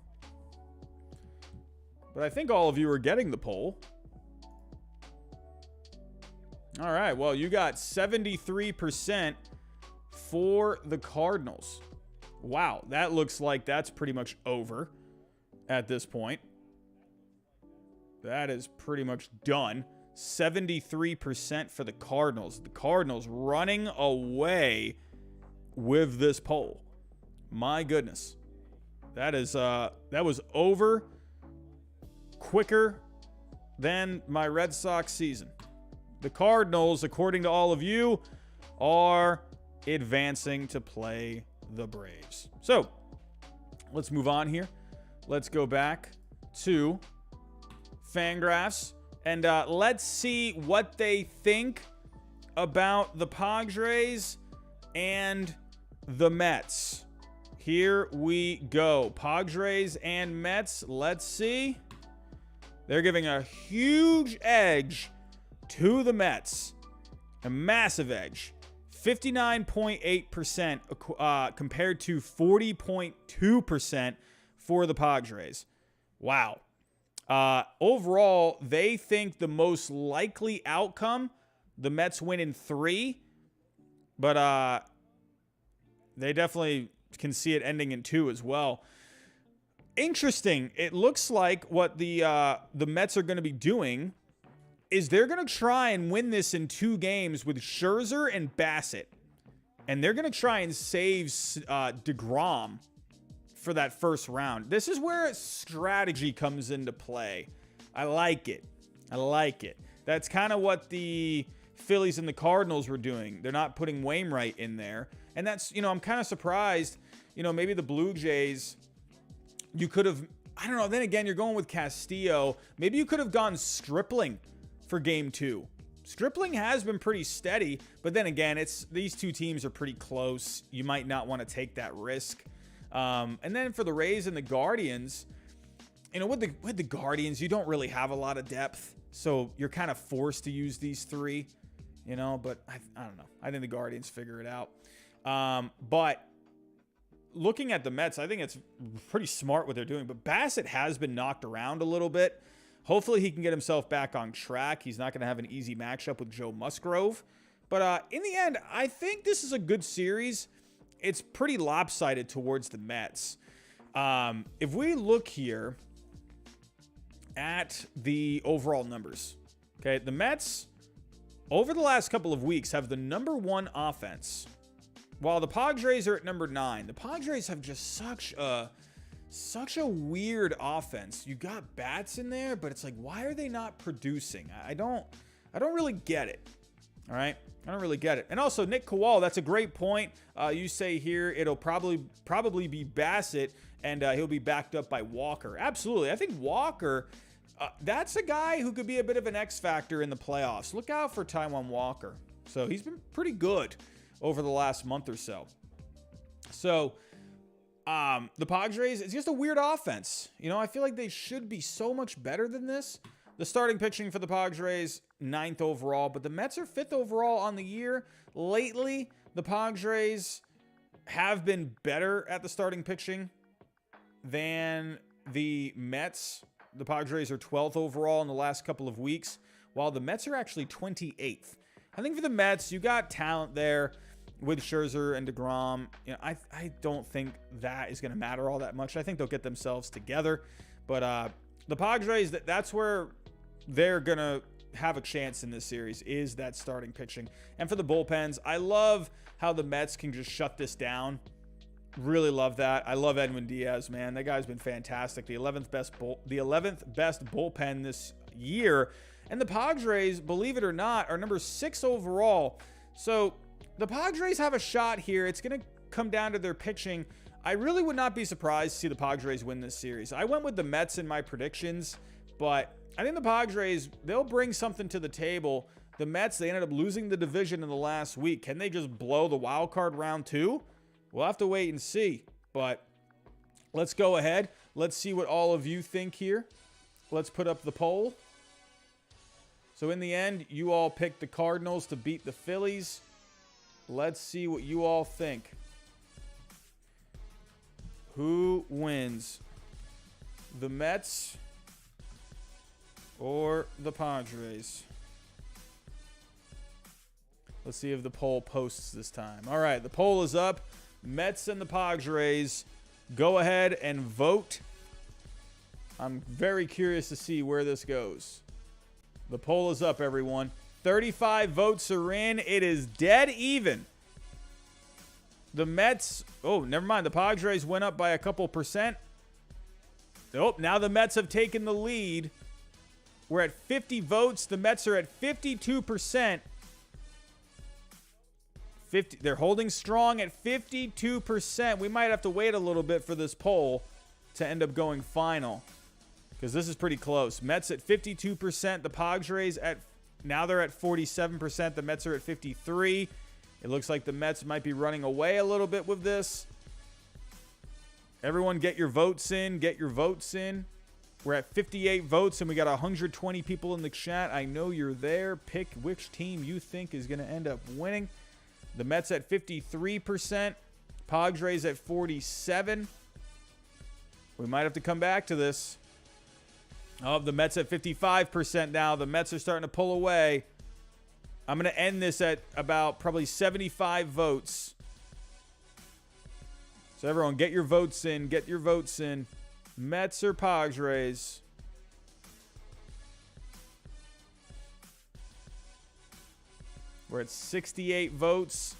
But I think all of you are getting the poll. All right, well, you got 73% for the Cardinals. Wow, that looks like that's pretty much over at this point. That is pretty much done. 73% for the Cardinals. The Cardinals running away with this poll. My goodness. That was over quicker than my Red Sox season. The Cardinals, according to all of you, are advancing to play the Braves. So, let's move on here. Let's go back to Fangraphs, and let's see what they think about the Padres and the Mets. Here we go. Padres and Mets, let's see. They're giving a huge edge to the Mets. A massive edge. 59.8% compared to 40.2% for the Padres. Wow. Overall, they think the most likely outcome, the Mets win in 3. But they definitely can see it ending in 2 as well. Interesting. It looks like what the Mets are going to be doing is they're going to try and win this in 2 games with Scherzer and Bassett. And they're going to try and save DeGrom for that first round. This is where strategy comes into play. I like it. I like it. That's kind of what the Phillies and the Cardinals were doing. They're not putting Wainwright in there. And that's, I'm kind of surprised, maybe the Blue Jays, you could have, I don't know, then again, you're going with Castillo. Maybe you could have gone Stripling for game 2. Stripling has been pretty steady, but then again, these 2 teams are pretty close. You might not want to take that risk. And then for the Rays and the Guardians, with the Guardians, you don't really have a lot of depth, so you're kind of forced to use these 3, but I don't know. I think the Guardians figure it out. But looking at the Mets, I think it's pretty smart what they're doing, but Bassett has been knocked around a little bit. Hopefully he can get himself back on track. He's not going to have an easy matchup with Joe Musgrove. But in the end, I think this is a good series. It's pretty lopsided towards the Mets. If we look here at the overall numbers, okay, the Mets, over the last couple of weeks, have the number 1 offense, while the Padres are at number 9. The Padres have just such a weird offense. You got bats in there, but it's like, why are they not producing? I don't really get it. All right, I don't really get it. And also, Nick Kowal, that's a great point. You say here it'll probably be Bassett, and he'll be backed up by Walker. Absolutely, I think Walker. That's a guy who could be a bit of an X factor in the playoffs. Look out for Taijuan Walker. So he's been pretty good over the last month or so. So. The Padres, it's just a weird offense. I feel like they should be so much better than this. the starting pitching for the Padres, 9th overall, but the Mets are 5th overall on the year. Lately, the Padres have been better at the starting pitching than the Mets. The Padres are 12th overall in the last couple of weeks, while the Mets are actually 28th. I think for the Mets, you got talent there with Scherzer and DeGrom. You know, I don't think that is going to matter all that much. I think they'll get themselves together. But the Padres, that's where they're going to have a chance in this series, is that starting pitching. And for the bullpens, I love how the Mets can just shut this down. Really love that. I love Edwin Diaz, man. That guy's been fantastic. The 11th best bullpen this year. And the Padres, believe it or not, are number 6 overall. So the Padres have a shot here. It's going to come down to their pitching. I really would not be surprised to see the Padres win this series. I went with the Mets in my predictions, but I think the Padres, they'll bring something to the table. The Mets, they ended up losing the division in the last week. Can they just blow the wild card round 2? We'll have to wait and see. But let's go ahead. Let's see what all of you think here. Let's put up the poll. So in the end, you all picked the Cardinals to beat the Phillies. Let's see what you all think. Who wins? The Mets or the Padres? Let's see if the poll posts this time. All right, the poll is up. Mets and the Padres. Go ahead and vote. I'm very curious to see where this goes. The poll is up, everyone. 35 votes are in. It is dead even. The Mets, oh, never mind. The Padres went up by a couple percent. Oh, now the Mets have taken the lead. We're at 50 votes. The Mets are at 52%. They're holding strong at 52%. We might have to wait a little bit for this poll to end up going final, because this is pretty close. Mets at 52%. The Padres now they're at 47%. The Mets are at 53%. It looks like the Mets might be running away a little bit with this. Everyone get your votes in. Get your votes in. We're at 58 votes, and we got 120 people in the chat. I know you're there. Pick which team you think is going to end up winning. The Mets at 53%. Padres at 47%. We might have to come back to this. Oh, the Mets at 55% now. The Mets are starting to pull away. I'm going to end this at about probably 75 votes. So everyone, get your votes in. Get your votes in. Mets or Padres? We're at 68 votes.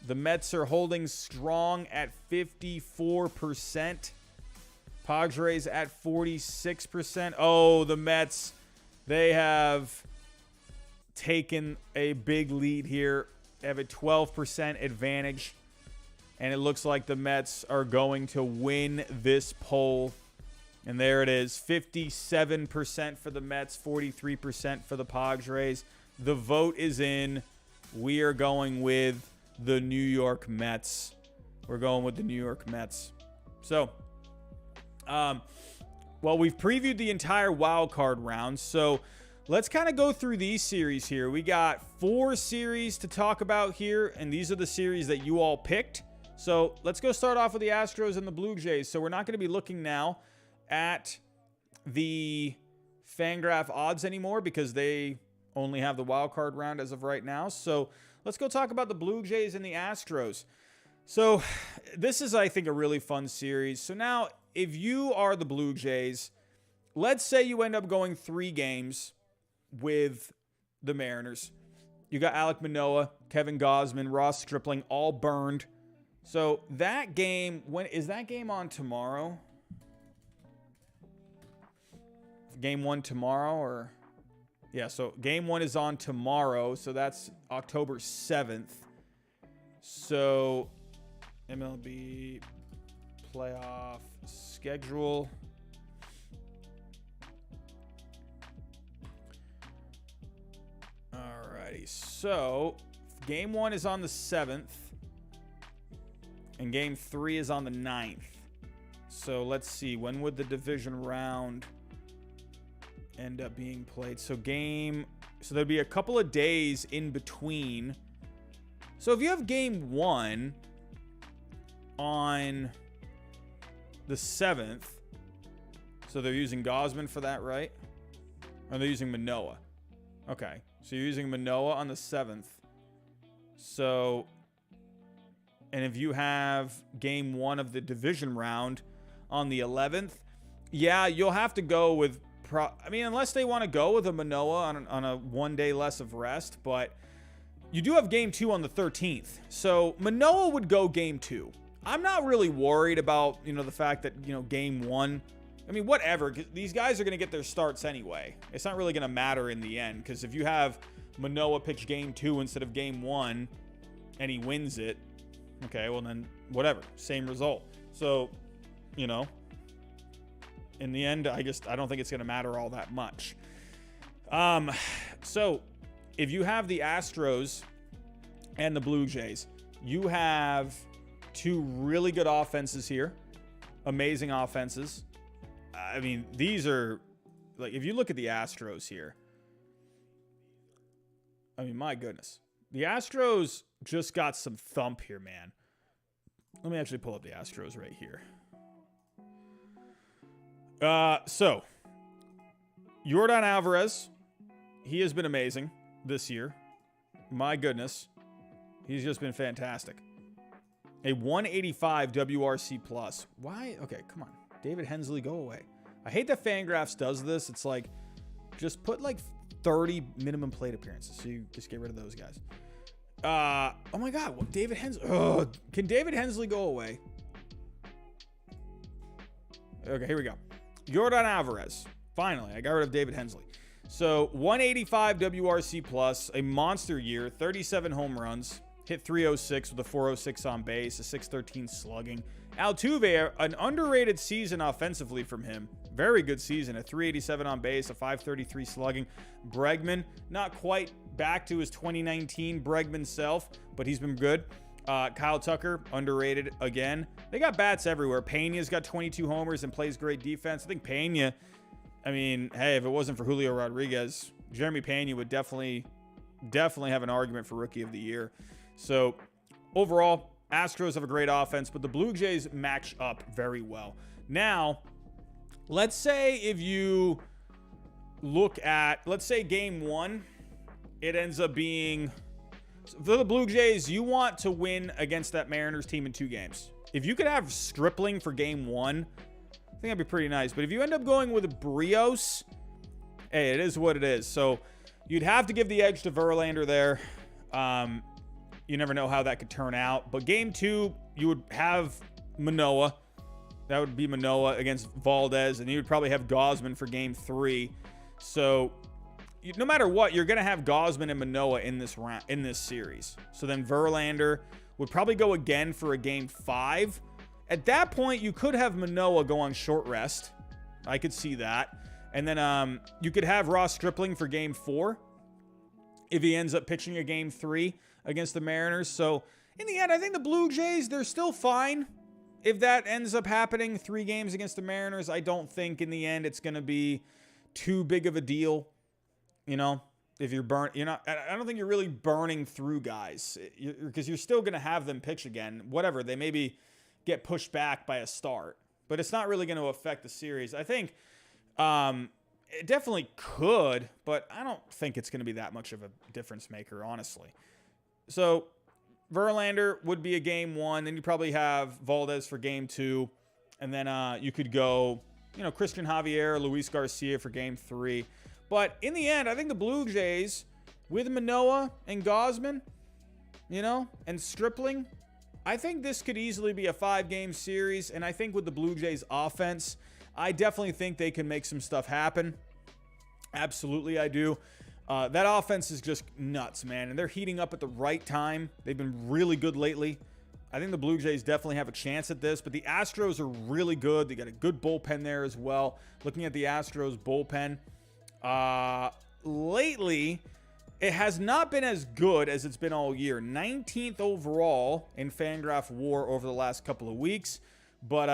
The Mets are holding strong at 54%. Padres at 46%. Oh, the Mets, they have taken a big lead here. They have a 12% advantage. And it looks like the Mets are going to win this poll. And there it is. 57% for the Mets, 43% for the Padres. The vote is in. We are going with the New York Mets. We're going with the New York Mets. So, well, we've previewed the entire wild card round. So let's kind of go through these series here. We got 4 series to talk about here, and these are the series that you all picked. So let's go start off with the Astros and the Blue Jays. So we're not going to be looking now at the Fangraph odds anymore because they only have the wild card round as of right now. So let's go talk about the Blue Jays and the Astros. So this is, I think, a really fun series. So now, if you are the Blue Jays, let's say you end up going 3 games with the Mariners. You got Alec, Manoa, Kevin Gausman, Ross Stripling, all burned. So that game, when is that game on tomorrow? Game 1 tomorrow, or yeah, so game 1 is on tomorrow, so that's October 7th. So MLB playoff schedule. Alrighty, so game 1 is on the 7th. And game 3 is on the 9th. So let's see. When would the division round end up being played? So there'd be a couple of days in between. So if you have game 1 on the 7th, so they're using Gausman for that, right? Or they're using Manoa. Okay, so you're using Manoa on the 7th. So, and if you have game 1 of the division round on the 11th, yeah, you'll have to go with, unless they want to go with a Manoa on a 1 day less of rest, but you do have game 2 on the 13th. So Manoa would go game 2. I'm not really worried about, the fact that, game 1, whatever. These guys are going to get their starts anyway. It's not really going to matter in the end, because if you have Manoa pitch game 2 instead of game 1 and he wins it, okay, well then whatever, same result. So, in the end, I don't think it's going to matter all that much. So if you have the Astros and the Blue Jays, you have 2 really good offenses here. Amazing offenses. These are, like, if you look at the Astros here, my goodness. The Astros just got some thump here, man. Let me actually pull up the Astros right here. So, Yordan Alvarez, he has been amazing this year. My goodness. He's just been fantastic. A 185 WRC plus. Why? Okay, come on. David Hensley, go away. I hate that Fangraphs does this. It's like, just put like 30 minimum plate appearances. So you just get rid of those guys. Oh my God. Well, David Hensley. Can David Hensley go away? Okay, here we go. Yordan Alvarez. Finally, I got rid of David Hensley. So 185 WRC plus, a monster year, 37 home runs, hit 306 with a 406 on base, a 613 slugging. Altuve, an underrated season offensively from him. Very good season, a 387 on base, a 533 slugging. Bregman, not quite back to his 2019 Bregman self, but he's been good. Kyle Tucker, underrated again. They got bats everywhere. Pena's got 22 homers and plays great defense. I think Pena, hey, if it wasn't for Julio Rodriguez, Jeremy Pena would definitely have an argument for Rookie of the Year. So, overall, Astros have a great offense, but the Blue Jays match up very well. Now, let's say if you look at, let's say game 1, it ends up being, for the Blue Jays, you want to win against that Mariners team in 2 games. If you could have Stripling for game 1, I think that'd be pretty nice. But if you end up going with Brios, hey, it is what it is. So you'd have to give the edge to Verlander there. You never know how that could turn out. But game 2, you would have Manoa. That would be Manoa against Valdez. And you would probably have Gausman for game 3. So no matter what, you're going to have Gausman and Manoa in this round, in this series. So then Verlander would probably go again for a game 5. At that point, you could have Manoa go on short rest. I could see that. And then you could have Ross Stripling for game 4 if he ends up pitching a game 3 against the Mariners. So in the end, I think the Blue Jays, they're still fine. If that ends up happening 3 games against the Mariners, I don't think in the end it's going to be too big of a deal. If you're I don't think you're really burning through guys, because you're still going to have them pitch again. Whatever, they maybe get pushed back by a start, but it's not really going to affect the series. I think it definitely could, but I don't think it's going to be that much of a difference maker, honestly. So Verlander would be a game 1, then you probably have Valdez for game 2, and then you could go, Christian Javier, Luis Garcia for game 3. But in the end, I think the Blue Jays, with Manoa and Gausman, and Stripling, I think this could easily be a 5-game series. And I think with the Blue Jays offense, I definitely think they can make some stuff happen. Absolutely, I do. That offense is just nuts, man. And they're heating up at the right time. They've been really good lately. I think the Blue Jays definitely have a chance at this. But the Astros are really good. They got a good bullpen there as well. Looking at the Astros bullpen, lately, it has not been as good as it's been all year. 19th overall in Fangraph WAR over the last couple of weeks. But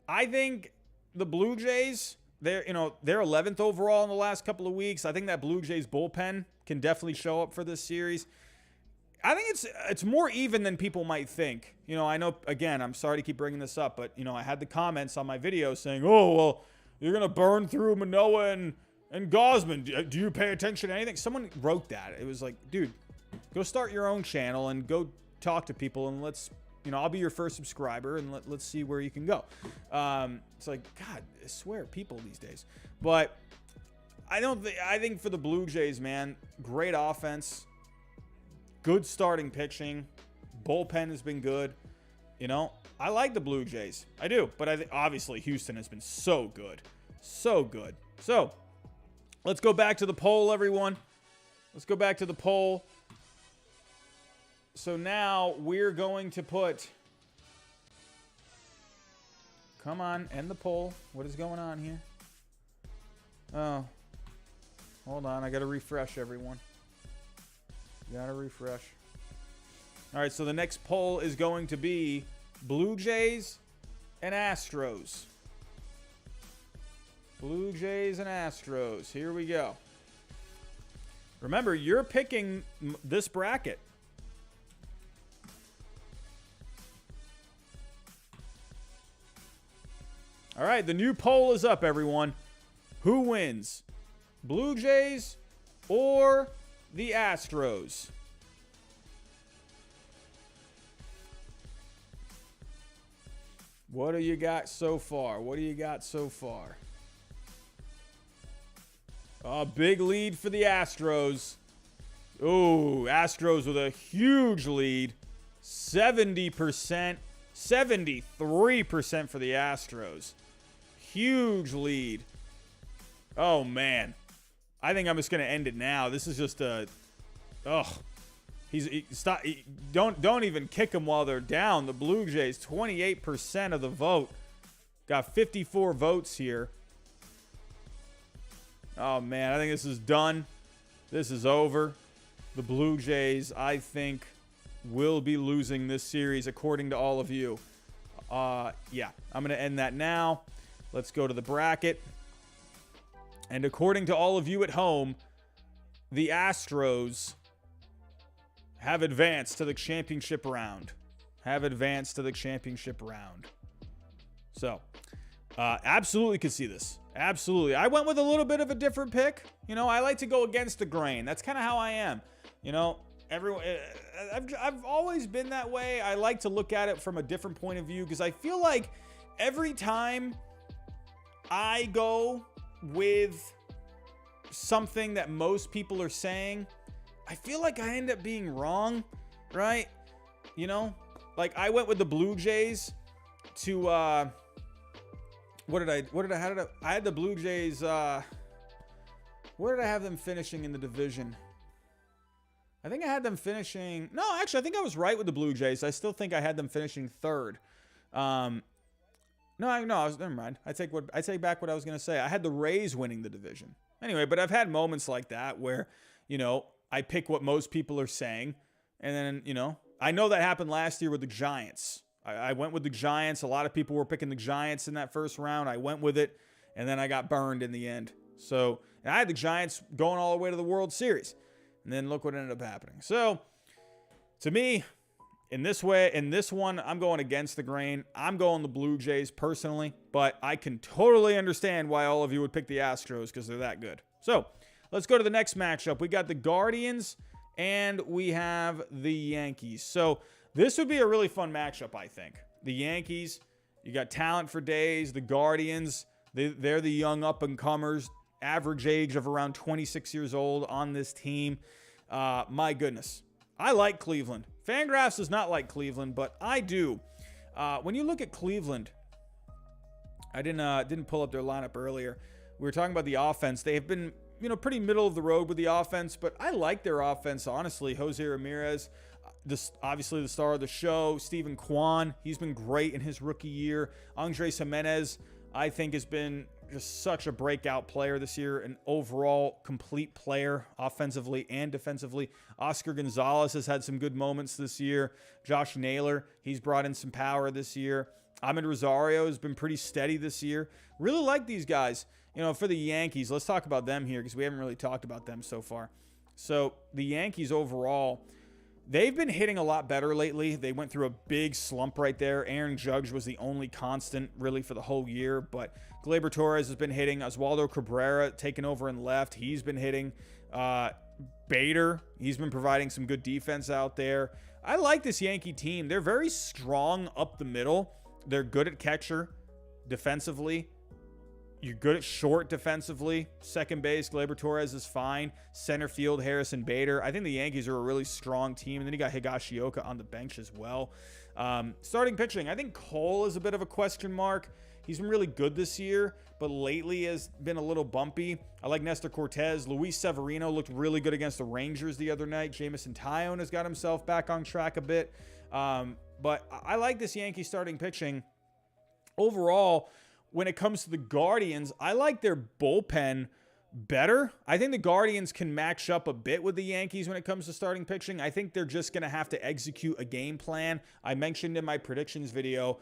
I think the Blue Jays they're 11th overall in the last couple of weeks. I think that Blue Jays bullpen can definitely show up for this series. I think it's more even than people might think. I know, again, I'm sorry to keep bringing this up, but, I had the comments on my video saying, oh, well, you're going to burn through Manoa and Gosman. Do you pay attention to anything? Someone wrote that. It was like, dude, go start your own channel and go talk to people, and let's, I'll be your first subscriber, and let's see where you can go. It's like, God, I swear, people these days. But I think for the Blue Jays, man, great offense, good starting pitching, bullpen has been good. I like the Blue Jays. I do. But I think obviously Houston has been so good. So good. So let's go back to the poll, everyone. Let's go back to the poll. So now we're going to put... Come on, end the poll. What is going on here? Oh. Hold on. I got to refresh, everyone. Gotta refresh. All right, so the next poll is going to be Blue Jays and Astros. Blue Jays and Astros. Here we go. Remember, you're picking this bracket. All right, the new poll is up, everyone. Who wins? Blue Jays or the Astros? What do you got so far? What do you got so far? A big lead for the Astros. Ooh, Astros with a huge lead. 70%. 73% for the Astros. Huge lead. Oh, man. I think I'm just going to end it now. This is just a... Ugh. Don't even kick them while they're down. The Blue Jays, 28% of the vote. Got 54 votes here. Oh, man. I think this is done. This is over. The Blue Jays, I think, will be losing this series, according to all of you. Yeah, I'm going to end that now. Let's go to the bracket. And according to all of you at home, the Astros have advanced to the championship round. So, absolutely could see this. Absolutely. I went with a little bit of a different pick. I like to go against the grain. That's kind of how I am. Everyone, I've always been that way. I like to look at it from a different point of view because I feel like every time I go with something that most people are saying, I feel like I end up being wrong, right? Like I went with the Blue Jays to I had the Blue Jays where did I have them finishing in the division? I think I had them finishing... No, actually, I think I was right with the Blue Jays. I still think I had them finishing third. Never mind. I take back what I was going to say. I had the Rays winning the division. Anyway, but I've had moments like that where, I pick what most people are saying. And then, I know that happened last year with the Giants. I went with the Giants. A lot of people were picking the Giants in that first round. I went with it, and then I got burned in the end. So, and I had the Giants going all the way to the World Series. And then look what ended up happening. So, to me, in this one, I'm going against the grain. I'm going the Blue Jays personally, but I can totally understand why all of you would pick the Astros because they're that good. So, let's go to the next matchup. We got the Guardians and we have the Yankees. So, this would be a really fun matchup, I think. The Yankees, you got talent for days. The Guardians, they're the young up-and-comers. Average age of around 26 years old on this team. My goodness. I like Cleveland. Fangraphs does not like Cleveland, but I do. When you look at Cleveland, I didn't pull up their lineup earlier. We were talking about the offense. They have been, pretty middle of the road with the offense, but I like their offense, honestly. Jose Ramirez, obviously the star of the show. Steven Kwan, he's been great in his rookie year. Andres Jimenez, I think, has been just such a breakout player this year, an overall complete player offensively and defensively. Oscar Gonzalez has had some good moments this year. Josh Naylor, he's brought in some power this year. Ahmed Rosario has been pretty steady this year. Really like these guys. For the Yankees, let's talk about them here because we haven't really talked about them so far. So the Yankees overall, they've been hitting a lot better lately. They went through a big slump right there. Aaron Judge was the only constant really for the whole year, but Gleyber Torres has been hitting. Oswaldo Cabrera taking over in left. He's been hitting. Bader, he's been providing some good defense out there. I like this Yankee team. They're very strong up the middle. They're good at catcher defensively. You're good at short defensively. Second base, Gleyber Torres is fine. Center field, Harrison Bader. I think the Yankees are a really strong team. And then you got Higashioka on the bench as well. Starting pitching, I think Cole is a bit of a question mark. He's been really good this year, but lately has been a little bumpy. I like Nestor Cortez. Luis Severino looked really good against the Rangers the other night. Jamison Tyone has got himself back on track a bit. But I like this Yankee starting pitching. Overall, when it comes to the Guardians, I like their bullpen better. I think the Guardians can match up a bit with the Yankees when it comes to starting pitching. I think they're just going to have to execute a game plan. I mentioned in my predictions video,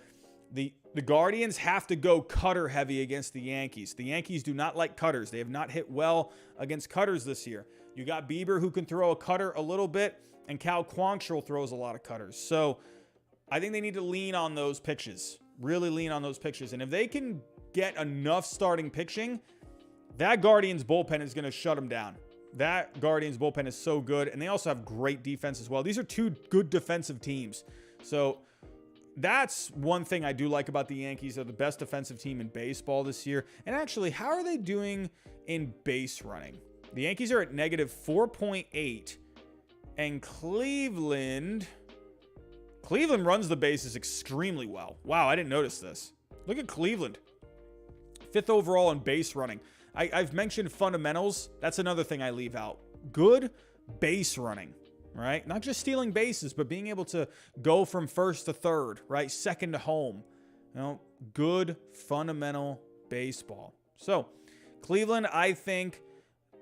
the Guardians have to go cutter heavy against the Yankees. The Yankees do not like cutters. They have not hit well against cutters this year. You got Bieber who can throw a cutter a little bit, and Cal Quantrill throws a lot of cutters. So I think they need to lean on those pitches. Really lean on those pitches. And if they can get enough starting pitching, that Guardians bullpen is going to shut them down. That Guardians bullpen is so good. And they also have great defense as well. These are two good defensive teams. So that's one thing I do like about the Yankees. They're the best defensive team in baseball this year. And actually, how are they doing in base running? The Yankees are at negative 4.8. And Cleveland runs the bases extremely well. Wow, I didn't notice this. Look at Cleveland. 5th overall in base running. I've mentioned fundamentals. That's another thing I leave out. Good base running, right? Not just stealing bases, but being able to go from first to third, right? Second to home. Good fundamental baseball. So, Cleveland, I think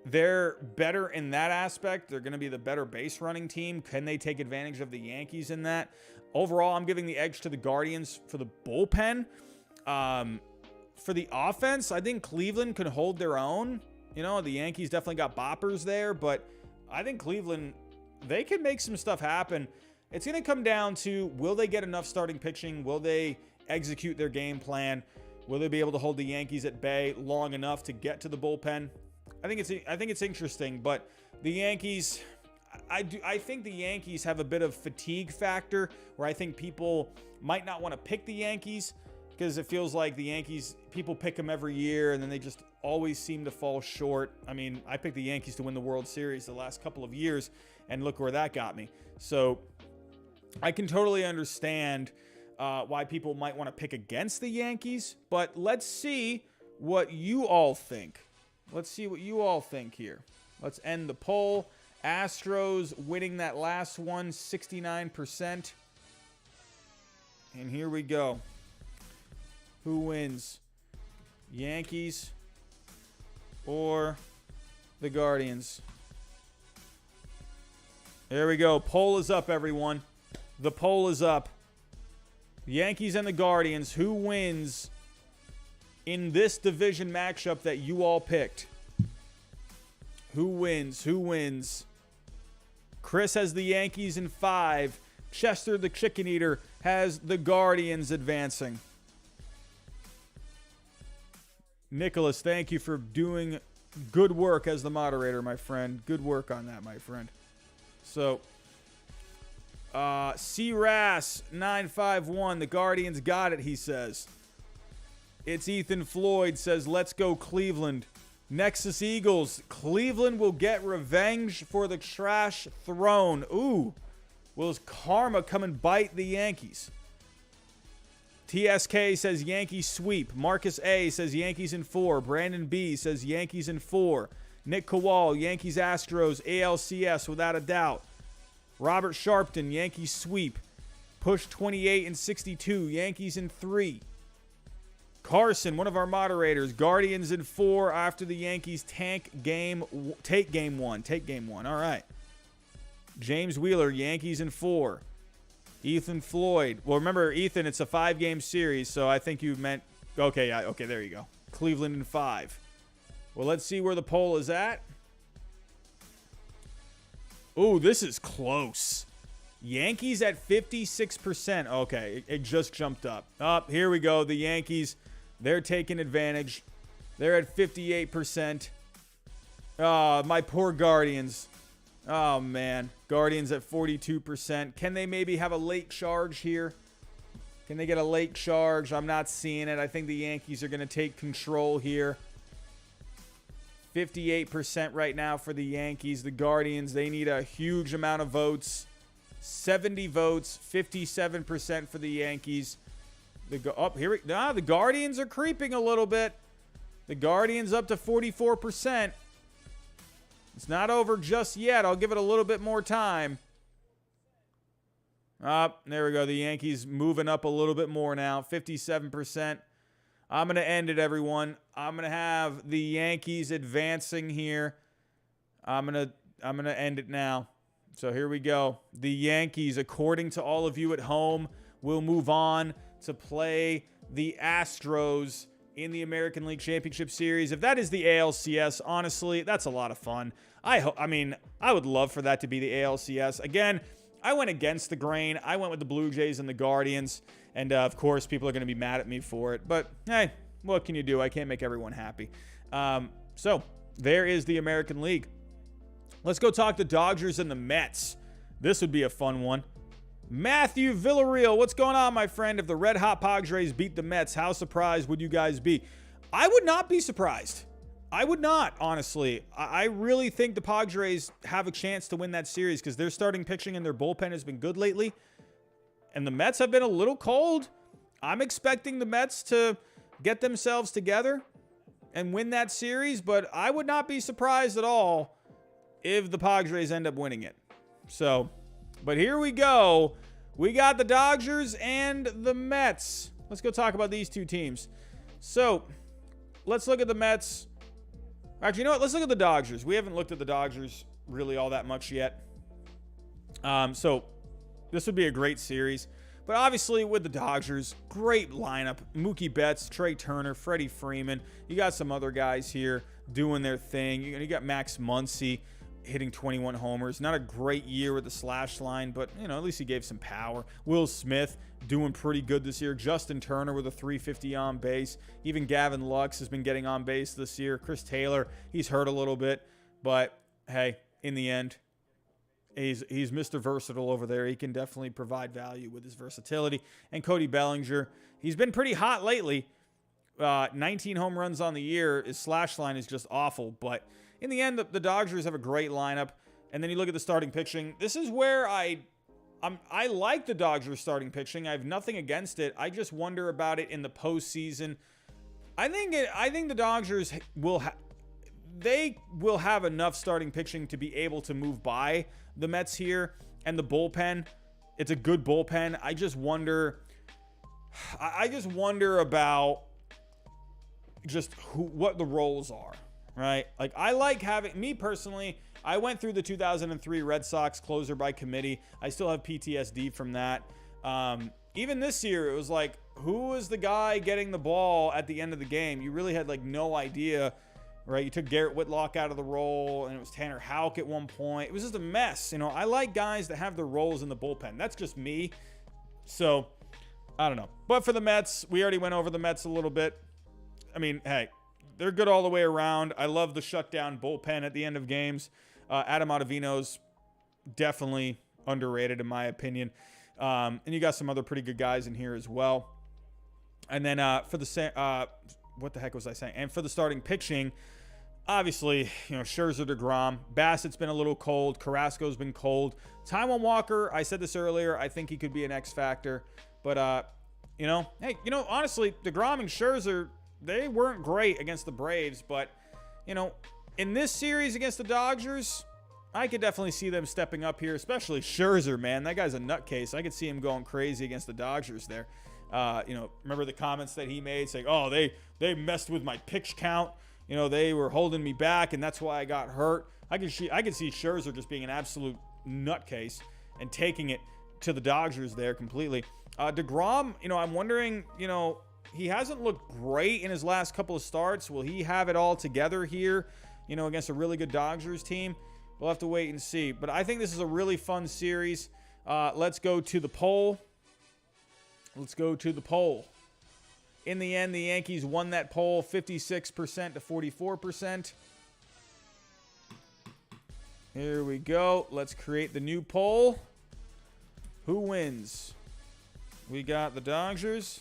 they're better in that aspect. They're going to be the better base running team. Can they take advantage of the Yankees in that? Overall, I'm giving the edge to the Guardians for the bullpen. For the offense, I think Cleveland can hold their own. The Yankees definitely got boppers there, but I think Cleveland, they can make some stuff happen. It's going to come down to, will they get enough starting pitching? Will they execute their game plan? Will they be able to hold the Yankees at bay long enough to get to the bullpen? I think it's interesting, but the Yankees, I think the Yankees have a bit of fatigue factor where I think people might not want to pick the Yankees because it feels like the Yankees, people pick them every year and then they just always seem to fall short. I mean, I picked the Yankees to win the World Series the last couple of years and look where that got me. So I can totally understand why people might want to pick against the Yankees, but let's see what you all think. Let's see what you all think here. Let's end the poll. Astros winning that last one, 69%. And here we go. Who wins? Yankees or the Guardians? There we go. Poll is up, everyone. The poll is up. Yankees and the Guardians. Who wins in this division matchup that you all picked? Who wins? Who wins? Chris has the Yankees in 5. Chester the Chicken Eater has the Guardians advancing. Nicholas, thank you for doing good work as the moderator, my friend. Good work on that, my friend. So, CRAS951, the Guardians got it, he says. It's Ethan Floyd says, let's go Cleveland. Nexus Eagles, Cleveland will get revenge for the trash throne. Ooh, will karma come and bite the Yankees? TSK says Yankees sweep. Marcus A says Yankees in 4. Brandon B says Yankees in 4. Nick Kowal, Yankees Astros, ALCS without a doubt. Robert Sharpton, Yankees sweep. Push 28 and 62, Yankees in 3. Carson, one of our moderators, Guardians in 4 after the Yankees take game 1. All right. James Wheeler, Yankees in 4. Ethan Floyd. Well, remember, Ethan, it's a 5-game series, so I think you meant... Okay, yeah, okay, there you go. Cleveland in 5. Well, let's see where the poll is at. Ooh, this is close. Yankees at 56%. Okay, it just jumped up. Here we go. The Yankees, they're taking advantage. They're at 58%. Oh, my poor Guardians. Oh, man. Guardians at 42%. Can they maybe have a late charge here? Can they get a late charge? I'm not seeing it. I think the Yankees are going to take control here. 58% right now for the Yankees. The Guardians, they need a huge amount of votes. 70 votes, 57% for the Yankees. The Guardians are creeping a little bit. The Guardians up to 44%. It's not over just yet. I'll give it a little bit more time. There we go. The Yankees moving up a little bit more now. 57%. I'm going to end it, everyone. I'm going to have the Yankees advancing here. I'm going to end it now. So here we go. The Yankees, according to all of you at home, will move on to play the Astros in the American League Championship Series. If that is the ALCS, honestly, that's a lot of fun. I would love for that to be the ALCS. Again, I went against the grain. I went with the Blue Jays and the Guardians. And, of course, people are going to be mad at me for it. But, hey, what can you do? I can't make everyone happy. So, there is the American League. Let's go talk the Dodgers and the Mets. This would be a fun one. Matthew Villarreal, what's going on, my friend? If the Red Hot Padres beat the Mets, how surprised would you guys be? I would not be surprised. I would not, honestly. I really think the Padres have a chance to win that series because their starting pitching and their bullpen has been good lately. And the Mets have been a little cold. I'm expecting the Mets to get themselves together and win that series, but I would not be surprised at all if the Padres end up winning it. So, but here we go. We got the Dodgers and the Mets. Let's go talk about these two teams. So, let's look at the Mets. Actually, you know what? Let's look at the Dodgers. We haven't looked at the Dodgers really all that much yet. So, this would be a great series. But obviously, with the Dodgers, great lineup. Mookie Betts, Trey Turner, Freddie Freeman. You got some other guys here doing their thing. You got Max Muncy hitting 21 homers. Not a great year with the slash line, but, at least he gave some power. Will Smith doing pretty good this year. Justin Turner with a 350 on base. Even Gavin Lux has been getting on base this year. Chris Taylor, he's hurt a little bit. But, hey, in the end, he's Mr. Versatile over there. He can definitely provide value with his versatility. And Cody Bellinger, he's been pretty hot lately. 19 home runs on the year. His slash line is just awful. But in the end, the Dodgers have a great lineup. And then you look at the starting pitching. This is where I like the Dodgers starting pitching. I have nothing against it. I just wonder about it in the postseason. I think the Dodgers will have enough starting pitching to be able to move by the Mets here. And the bullpen, it's a good bullpen. I just wonder about just what the roles are, right? Like, I like having, me personally, I went through the 2003 Red Sox closer by committee. I still have PTSD from that. Even this year, it was like, who was the guy getting the ball at the end of the game? You really had no idea, right? You took Garrett Whitlock out of the role, and it was Tanner Houck at one point. It was just a mess. I like guys that have their roles in the bullpen. That's just me. So, I don't know. But for the Mets, we already went over the Mets a little bit. I mean, hey, they're good all the way around. I love the shutdown bullpen at the end of games. Adam Ottavino's definitely underrated in my opinion. And you got some other pretty good guys in here as well. And then for the what the heck was I saying? And for the starting pitching, obviously, Scherzer, DeGrom, Bassett's been a little cold. Carrasco's been cold. Taijuan Walker, I said this earlier, I think he could be an X factor. But hey, honestly, DeGrom and Scherzer, they weren't great against the Braves, but in this series against the Dodgers, I could definitely see them stepping up here, especially Scherzer, man. That guy's a nutcase. I could see him going crazy against the Dodgers there. Remember the comments that he made saying, oh, they messed with my pitch count. They were holding me back, and that's why I got hurt. I could see Scherzer just being an absolute nutcase and taking it to the Dodgers there completely. DeGrom, I'm wondering, he hasn't looked great in his last couple of starts. Will he have it all together here, against a really good Dodgers team? We'll have to wait and see. But I think this is a really fun series. Let's go to the poll. In the end, the Yankees won that poll 56% to 44%. Here we go. Let's create the new poll. Who wins? We got the Dodgers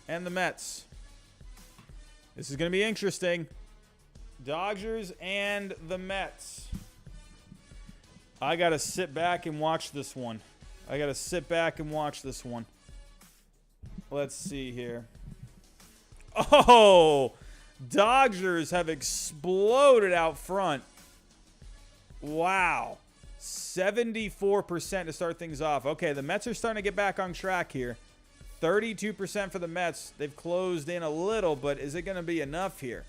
and the Mets. This is going to be interesting. Dodgers and the Mets. I got to sit back and watch this one. Let's see here. Oh, Dodgers have exploded out front. Wow. 74% to start things off. Okay, the Mets are starting to get back on track here. 32% for the Mets. They've closed in a little, but is it going to be enough here?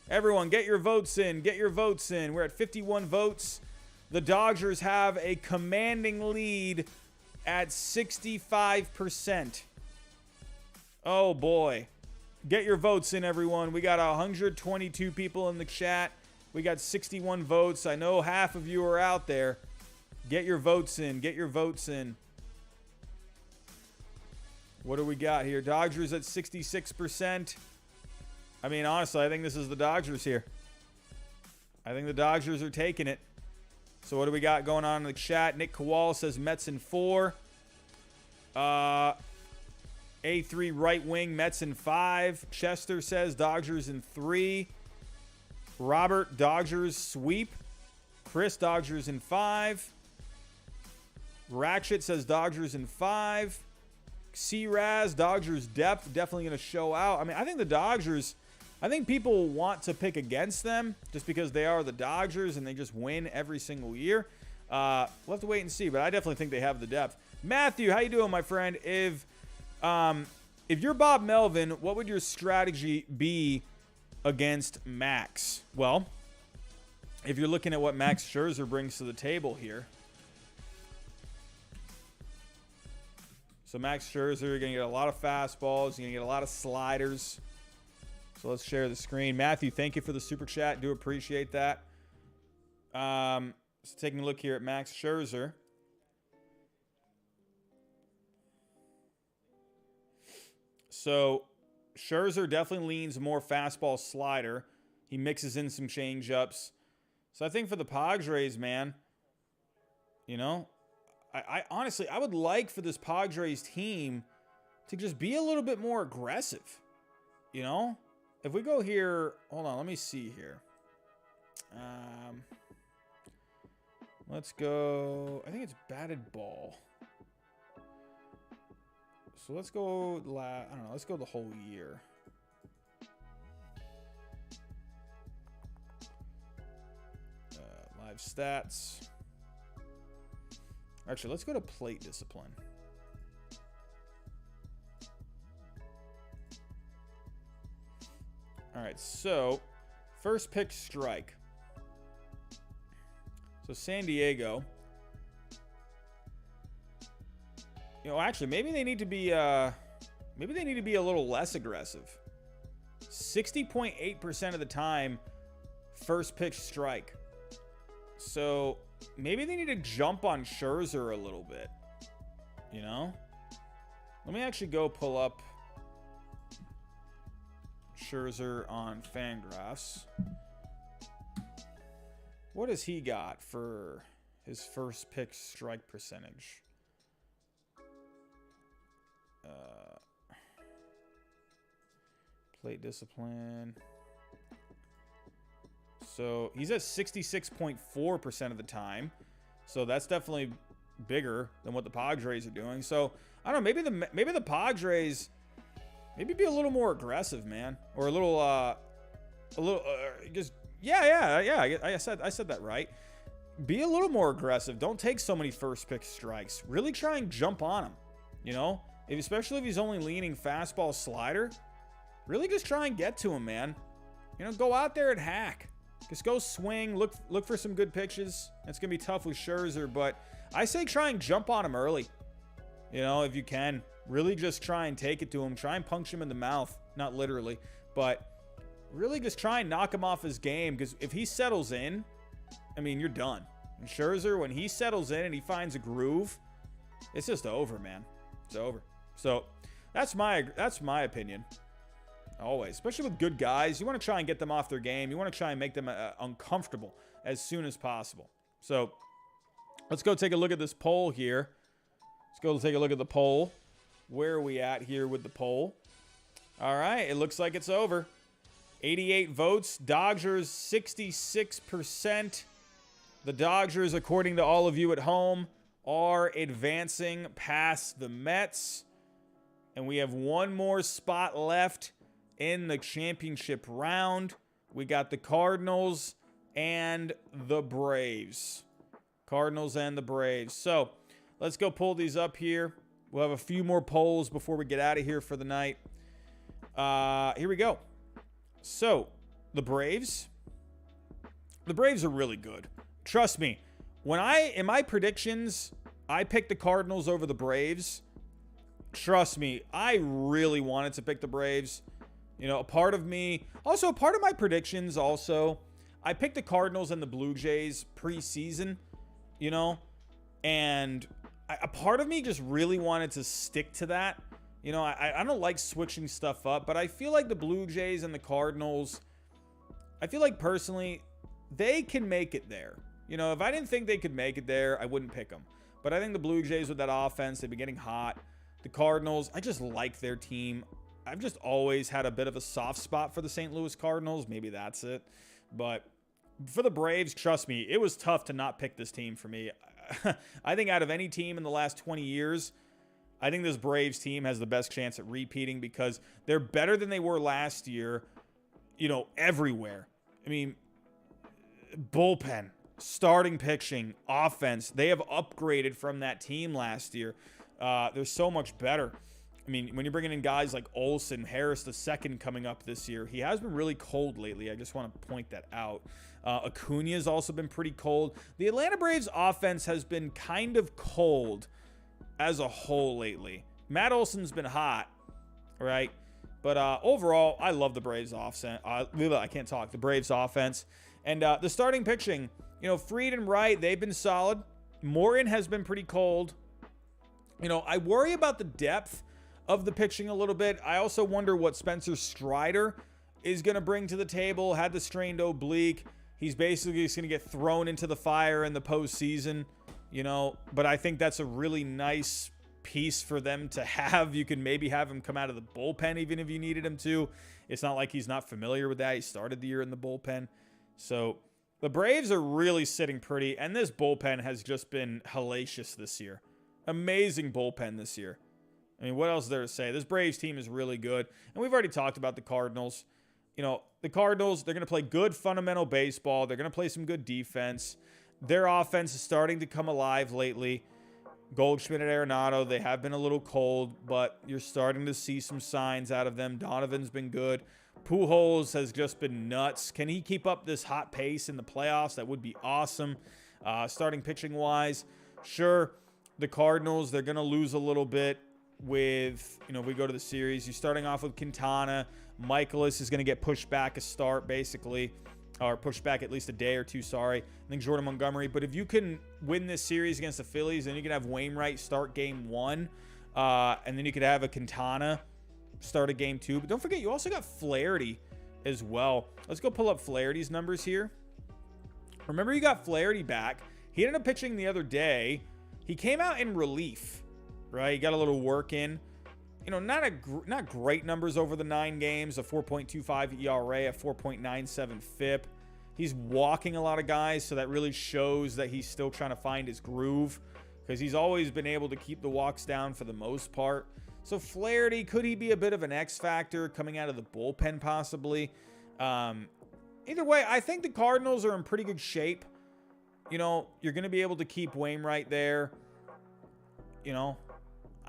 Everyone, get your votes in. We're at 51 votes. The Dodgers have a commanding lead at 65%. Oh, boy. Get your votes in, everyone. We got 122 people in the chat. We got 61 votes. I know half of you are out there. Get your votes in. What do we got here? Dodgers at 66%. I mean, honestly, I think this is the Dodgers here. I think the Dodgers are taking it. So what do we got going on in the chat? Nick Kowal says Mets in 4. A3 right wing, Mets in 5. Chester says Dodgers in 3. Robert, Dodgers sweep. Chris, Dodgers in 5. Ratchet says Dodgers in 5. C-Raz, Dodgers depth, definitely going to show out. I mean, I think the Dodgers, I think people want to pick against them just because they are the Dodgers and they just win every single year. We'll have to wait and see, but I definitely think they have the depth. Matthew, how you doing, my friend? If you're Bob Melvin, what would your strategy be against Max? Well, if you're looking at what Max Scherzer brings to the table here. So Max Scherzer, you're going to get a lot of fastballs. You're going to get a lot of sliders. So let's share the screen. Matthew, thank you for the super chat. Do appreciate that. So taking a look here at Max Scherzer. So Scherzer definitely leans more fastball slider. He mixes in some changeups. So I think for the Padres, man, I honestly, I would like for this Padres team to just be a little bit more aggressive. If we go here, hold on, let me see here. Let's go, I think it's batted ball. So let's go, let's go the whole year. Live stats. Actually, let's go to plate discipline. All right, so first pitch strike. So San Diego. Actually, maybe they need to be a little less aggressive. 60.8% of the time, first pitch strike. So maybe they need to jump on Scherzer a little bit. Let me actually go pull up Scherzer on Fangraphs. What has he got for his first pitch strike percentage? Plate discipline. So he's at 66.4% of the time. So that's definitely bigger than what the Padres are doing. So I don't know. Maybe the Padres maybe be a little more aggressive, man, or a little just I said that right. Be a little more aggressive. Don't take so many first pitch strikes. Really try and jump on them. especially if he's only leaning fastball slider, really just try and get to him, man. You know, go out there and hack. Just go swing, look for some good pitches. It's going to be tough with Scherzer, but I say try and jump on him early. You know, if you can. Really just try and take it to him. Try and punch him in the mouth. Not literally, but really just try and knock him off his game, because if he settles in, I mean, you're done. And Scherzer, when he settles in and he finds a groove, it's just over, man. It's over. So that's my opinion. Always, especially with good guys, you want to try and get them off their game. You want to try and make them uncomfortable as soon as possible. So let's go take a look at this poll here. Let's go take a look at the poll. Where are we at here with the poll? All right, it looks like it's over. 88 votes. Dodgers 66%. The Dodgers, according to all of you at home, are advancing past the Mets. And we have one more spot left in the championship round. We got the Cardinals and the Braves. Cardinals and the Braves. So let's go pull these up here. We'll have a few more polls before we get out of here for the night. Here we go. So the Braves are really good. Trust me. In my predictions, I picked the Cardinals over the Braves. Trust me, I really wanted to pick the Braves. You know, a part of my predictions also, I picked the Cardinals and the Blue Jays preseason, you know, and a part of me just really wanted to stick to that. You know, I don't like switching stuff up, but I feel like the Blue Jays and the Cardinals, I feel like personally, they can make it there. You know, if I didn't think they could make it there, I wouldn't pick them. But I think the Blue Jays with that offense, they've been getting hot. The Cardinals, I just like their team. I've just always had a bit of a soft spot for the St. Louis Cardinals. Maybe that's it. But for the Braves, trust me, it was tough to not pick this team for me. I think out of any team in the last 20 years, I think this Braves team has the best chance at repeating, because they're better than they were last year, you know, everywhere. I mean, bullpen, starting pitching, offense, they have upgraded from that team last year. They're so much better. I mean, when you're bringing in guys like Olsen, Harris II coming up this year, he has been really cold lately. I just want to point that out. Acuna has also been pretty cold. The Atlanta Braves offense has been kind of cold as a whole lately. Matt Olson's been hot, right? But overall, I love the Braves offense. I can't talk. The Braves offense. And the starting pitching, you know, Fried and Wright, they've been solid. Morton has been pretty cold. You know, I worry about the depth of the pitching a little bit. I also wonder what Spencer Strider is going to bring to the table. Had the strained oblique. He's basically just going to get thrown into the fire in the postseason, you know. But I think that's a really nice piece for them to have. You can maybe have him come out of the bullpen even if you needed him to. It's not like he's not familiar with that. He started the year in the bullpen. So the Braves are really sitting pretty. And this bullpen has just been hellacious this year. Amazing bullpen this year. I mean, what else is there to say? This Braves team is really good. And we've already talked about the Cardinals. You know, the Cardinals, they're going to play good fundamental baseball. They're going to play some good defense. Their offense is starting to come alive lately. Goldschmidt and Arenado, they have been a little cold, but you're starting to see some signs out of them. Donovan's been good. Pujols has just been nuts. Can he keep up this hot pace in the playoffs? That would be awesome. Starting pitching-wise, sure, the Cardinals, they're going to lose a little bit with, you know, if we go to the series. You're starting off with Quintana. Michaelis is going to get pushed back a start, basically, or pushed back at least a day or two, sorry. I think Jordan Montgomery. But if you can win this series against the Phillies, then you can have Wainwright start game 1, and then you could have a Quintana start a game 2. But don't forget, you also got Flaherty as well. Let's go pull up Flaherty's numbers here. Remember, you got Flaherty back. He ended up pitching the other day. He came out in relief, right? He got a little work in. You know, not great numbers over the 9 games, a 4.25 ERA, a 4.97 FIP. He's walking a lot of guys, so that really shows that he's still trying to find his groove, because he's always been able to keep the walks down for the most part. So Flaherty, could he be a bit of an X factor coming out of the bullpen possibly? Either way, I think the Cardinals are in pretty good shape. You know, you're going to be able to keep Wainwright there. You know,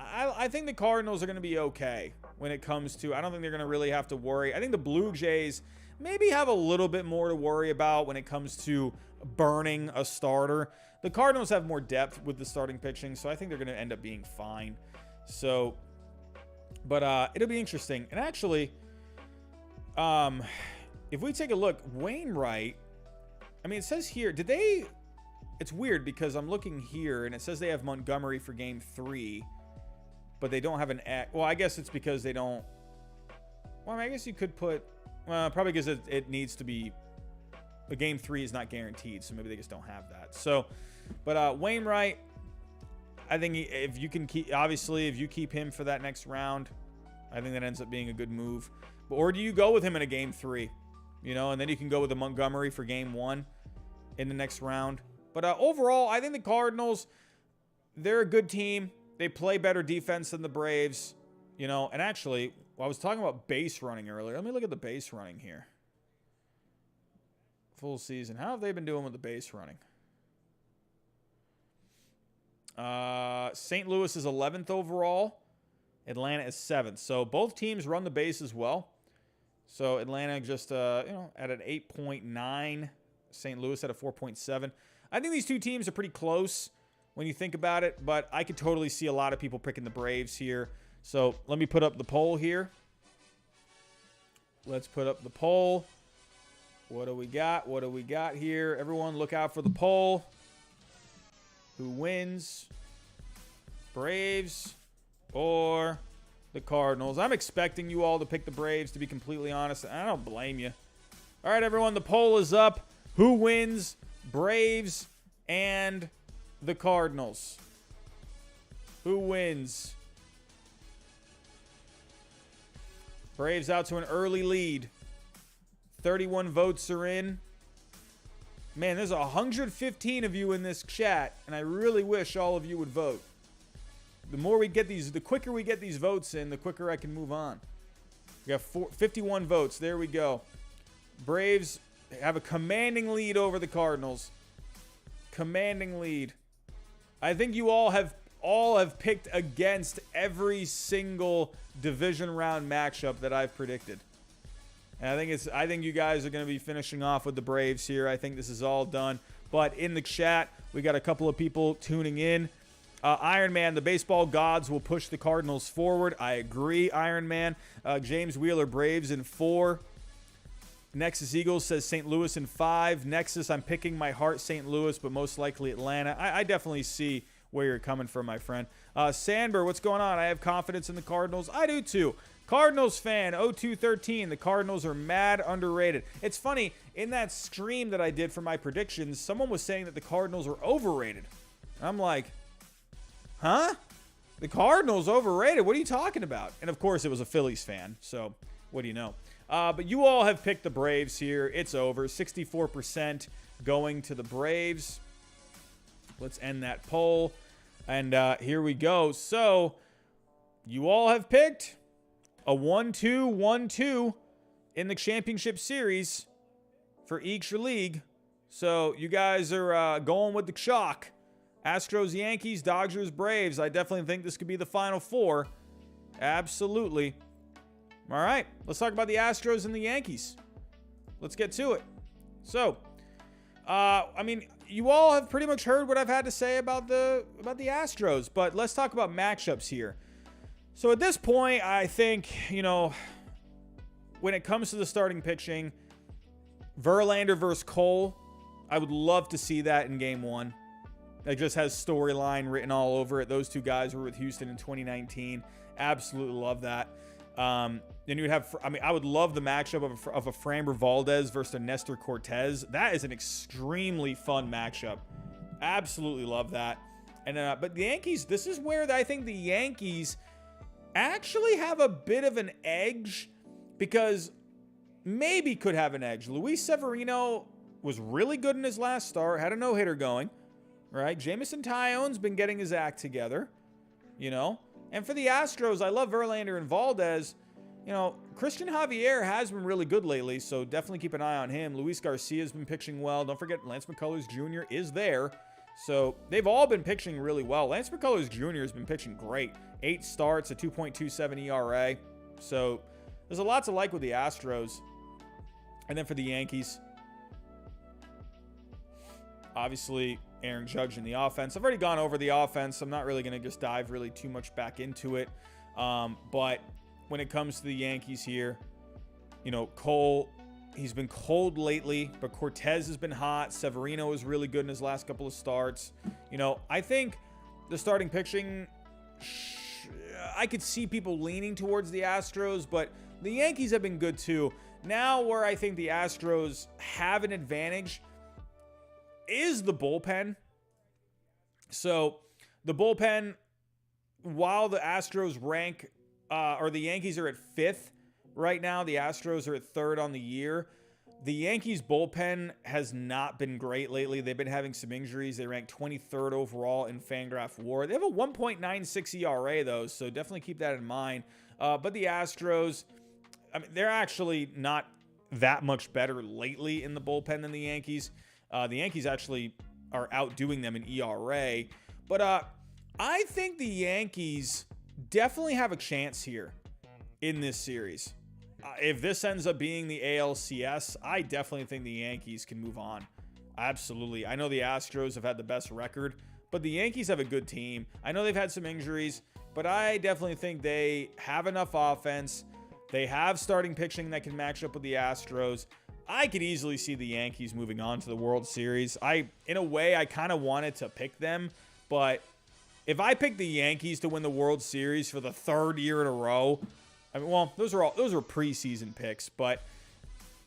I think the Cardinals are going to be okay when it comes to, I don't think they're going to really have to worry. I think the Blue Jays maybe have a little bit more to worry about when it comes to burning a starter. The Cardinals have more depth with the starting pitching, so I think they're going to end up being fine. So, but it'll be interesting. And actually, if we take a look, Wainwright, I mean, it says here, it's weird because I'm looking here and it says they have Montgomery for game 3, but they don't have an, well, I guess it's because they don't, well, I guess you could put, probably because it needs to be, a game 3 is not guaranteed, so maybe they just don't have that. So, but Wainwright, I think if you can keep, obviously, if you keep him for that next round, I think that ends up being a good move. But, or do you go with him in a game 3, you know, and then you can go with the Montgomery for game 1 in the next round. But overall, I think the Cardinals, they're a good team. They play better defense than the Braves, you know. And actually, well, I was talking about base running earlier. Let me look at the base running here. Full season. How have they been doing with the base running? St. Louis is 11th overall. Atlanta is 7th. So both teams run the base as well. So Atlanta just, you know, at an 8.9. St. Louis at a 4.7. I think these two teams are pretty close when you think about it, but I could totally see a lot of people picking the Braves here. So let me put up the poll here. Let's put up the poll. What do we got? What do we got here? Everyone look out for the poll. Who wins? Braves or the Cardinals? I'm expecting you all to pick the Braves, to be completely honest. I don't blame you. All right, everyone, the poll is up. Who wins? Braves and the Cardinals. Who wins? Braves out to an early lead. 31 votes are in. Man, there's 115 of you in this chat, and I really wish all of you would vote. The more we get these, the quicker we get these votes in, the quicker I can move on. We got 51 votes. There we go. Braves have a commanding lead over the Cardinals. Commanding lead. I think you all have picked against every single division round matchup that I've predicted. And I think you guys are going to be finishing off with the Braves here. I think this is all done. But in the chat, we got a couple of people tuning in. Iron Man, the baseball gods will push the Cardinals forward. I agree, Iron Man. James Wheeler, Braves in 4. Nexus Eagles says St. Louis in 5. Nexus, I'm picking my heart St. Louis, but most likely Atlanta. I definitely see where you're coming from, my friend. Sandber, what's going on? I have confidence in the Cardinals. I do too. Cardinals fan, 0213. The Cardinals are mad underrated. It's funny, in that stream that I did for my predictions, someone was saying that the Cardinals are overrated. I'm like, huh? The Cardinals overrated? What are you talking about? And of course, it was a Phillies fan, so what do you know? But you all have picked the Braves here. It's over. 64% going to the Braves. Let's end that poll. And here we go. So, you all have picked a 1-2, 1-2 in the championship series for each league. So, you guys are going with the chalk. Astros, Yankees, Dodgers, Braves. I definitely think this could be the Final Four. Absolutely. All right, let's talk about the Astros and the Yankees. Let's get to it. So, I mean, you all have pretty much heard what I've had to say about the Astros, but let's talk about matchups here. So at this point, I think, you know, when it comes to the starting pitching, Verlander versus Cole, I would love to see that in Game 1. It just has storyline written all over it. Those two guys were with Houston in 2019. Absolutely love that. Then you would have, I mean, I would love the matchup of a Framber Valdez versus a Nestor Cortez. That is an extremely fun matchup. Absolutely love that. And but the Yankees, this is where I think the Yankees actually have a bit of an edge, because maybe could have an edge. Luis Severino was really good in his last start, had a no-hitter going, right? Jameson Taillon's been getting his act together, you know. And for the Astros, I love Verlander and Valdez. You know, Christian Javier has been really good lately, so definitely keep an eye on him. Luis Garcia's been pitching well. Don't forget, Lance McCullers Jr. is there. So they've all been pitching really well. Lance McCullers Jr. has been pitching great. 8 starts, a 2.27 ERA. So there's a lot to like with the Astros. And then for the Yankees, obviously Aaron Judge in the offense. I've already gone over the offense. I'm not really going to just dive really too much back into it. But when it comes to the Yankees here, Cole, he's been cold lately, but Cortez has been hot. Severino is really good in his last couple of starts. I think the starting pitching, I could see people leaning towards the Astros, but the Yankees have been good too. Now where I think the Astros have an advantage is the bullpen. So the bullpen, while the Astros rank, or the Yankees are at 5th right now, the Astros are at 3rd on the year. The Yankees bullpen has not been great lately. They've been having some injuries. They rank 23rd overall in Fangraph WAR. They have a 1.96 ERA though, so definitely keep that in mind. But the Astros, they're actually not that much better lately in the bullpen than the Yankees. The Yankees actually are outdoing them in ERA. But I think the Yankees definitely have a chance here in this series. If this ends up being the ALCS, I definitely think the Yankees can move on. Absolutely. I know the Astros have had the best record, but the Yankees have a good team. I know they've had some injuries, but I definitely think they have enough offense. They have starting pitching that can match up with the Astros. I could easily see the Yankees moving on to the World Series. In a way, I kind of wanted to pick them, but if I pick the Yankees to win the World Series for the 3rd year in a row, those are preseason picks, but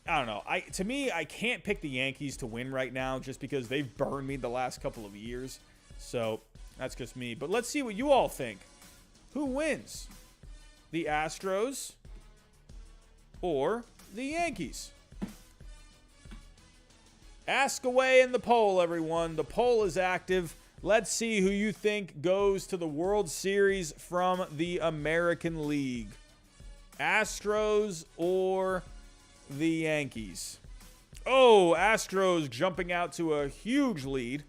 I don't know. To me, I can't pick the Yankees to win right now just because they've burned me the last couple of years. So that's just me. But let's see what you all think. Who wins? The Astros or the Yankees? Ask away in the poll, everyone. The poll is active. Let's see who you think goes to the World Series from the American League. Astros or the Yankees? Oh, Astros jumping out to a huge lead.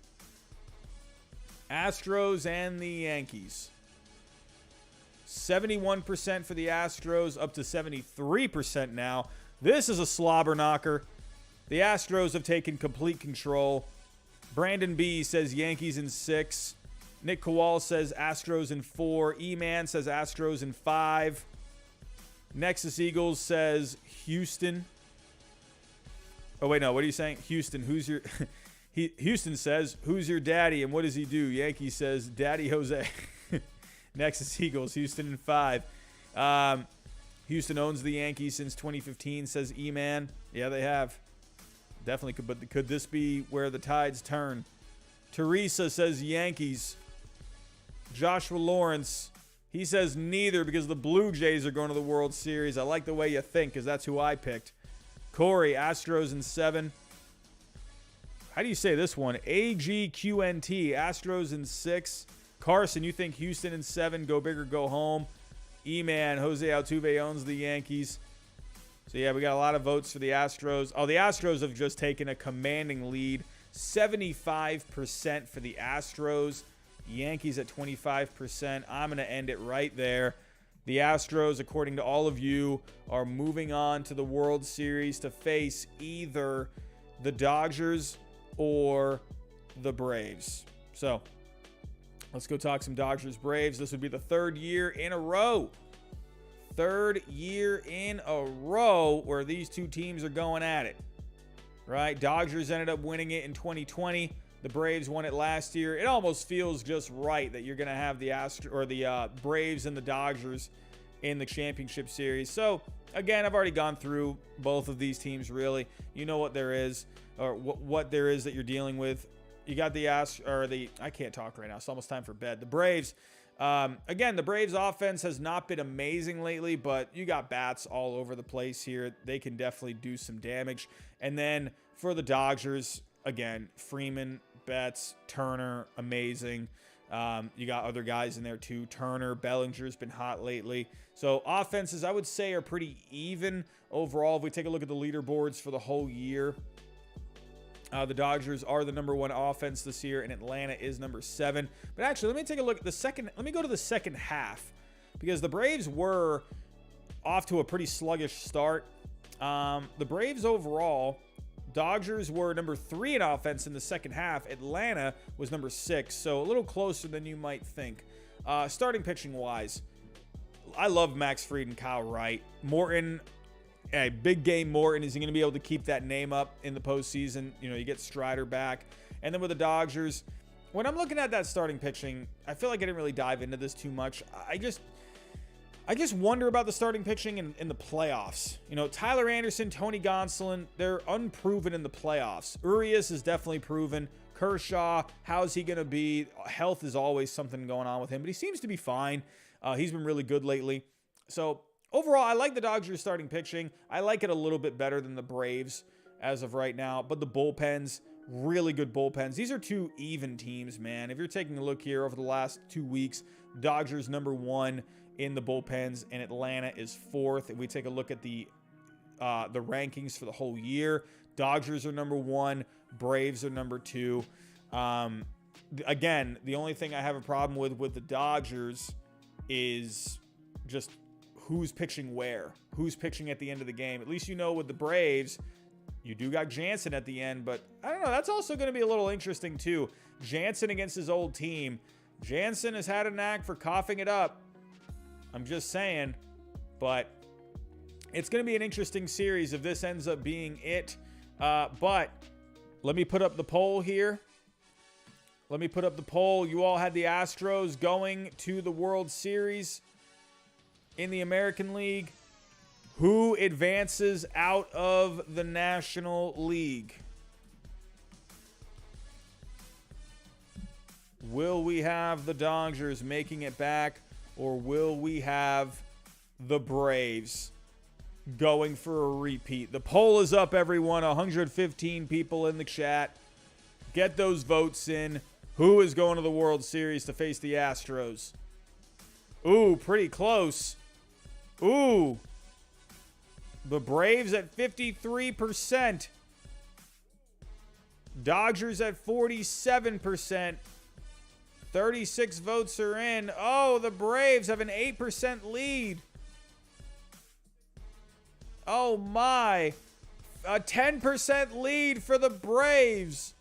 Astros and the Yankees. 71% for the Astros, up to 73% now. This is a slobber knocker. The Astros have taken complete control. Brandon B says Yankees in 6. Nick Kowal says Astros in 4. E-Man says Astros in 5. Nexus Eagles says Houston. Oh, wait, no. What are you saying? Houston, who's your... Houston says, who's your daddy and what does he do? Yankee says, Daddy Jose. Nexus Eagles, Houston in 5. Houston owns the Yankees since 2015, says E-Man. Yeah, they have. Definitely could, but could this be where the tides turn? Teresa says Yankees. Joshua Lawrence, he says neither because the Blue Jays are going to the World Series. I like the way you think because that's who I picked. Corey, Astros in 7. How do you say this one? AGQNT, Astros in 6. Carson, you think Houston in 7, go big or go home. E-Man, Jose Altuve owns the Yankees. So, yeah, we got a lot of votes for the Astros. Oh, the Astros have just taken a commanding lead. 75% for the Astros. Yankees at 25%. I'm going to end it right there. The Astros, according to all of you, are moving on to the World Series to face either the Dodgers or the Braves. So, let's go talk some Dodgers-Braves. This would be the 3rd year in a row. 3rd year in a row where these two teams are going at it. Right? Dodgers ended up winning it in 2020. The Braves won it last year. It almost feels just right that you're going to have the Braves and the Dodgers in the championship series. So, again, I've already gone through both of these teams, really. You know what there is, or what there is that you're dealing with. You got I can't talk right now. It's almost time for bed. The Braves, again, the Braves offense has not been amazing lately, but you got bats all over the place here. They can definitely do some damage. And then for the Dodgers, again, Freeman, Betts, Turner, amazing. You got other guys in there too. Turner, Bellinger's been hot lately. So offenses, I would say, are pretty even overall. If we take a look at the leaderboards for the whole year, The Dodgers are the #1 offense this year, and Atlanta is #7. But actually, let me take a look at the second. Let me go to the second half, because the Braves were off to a pretty sluggish start. The Braves overall, Dodgers were #3 in offense in the second half. Atlanta was #6, so a little closer than you might think. Starting pitching wise, I love Max Fried and Kyle Wright. Morton, a big game Morton. Is he going to be able to keep that name up in the postseason? You know, you get Strider back. And then with the Dodgers, when I'm looking at that starting pitching, I feel like I didn't really dive into this too much. I just wonder about the starting pitching in the playoffs. You know, Tyler Anderson, Tony Gonsolin, they're unproven in the playoffs. Urias is definitely proven. Kershaw, how's he going to be? Health is always something going on with him, but he seems to be fine. He's been really good lately. So overall, I like the Dodgers starting pitching. I like it a little bit better than the Braves as of right now. But the bullpens, really good bullpens. These are two even teams, man. If you're taking a look here over the last 2 weeks, Dodgers #1 in the bullpens, and Atlanta is 4th. If we take a look at the rankings for the whole year, Dodgers are #1, Braves are #2. Again, the only thing I have a problem with the Dodgers is just who's pitching where, who's pitching at the end of the game. At least you know with the Braves, you do got Jansen at the end, but I don't know. That's also going to be a little interesting too. Jansen against his old team. Jansen has had a knack for coughing it up. I'm just saying, but it's going to be an interesting series if this ends up being it. But let me put up the poll here. You all had the Astros going to the World Series in the American League. Who advances out of the National League? Will we have the Dodgers making it back, or will we have the Braves going for a repeat? The poll is up, everyone. 115 people in the chat. Get those votes in. Who is going to the World Series to face the Astros? Ooh, pretty close. Ooh. The Braves at 53%. Dodgers at 47%. 36 votes are in. Oh, the Braves have an 8% lead. Oh, my. A 10% lead for the Braves.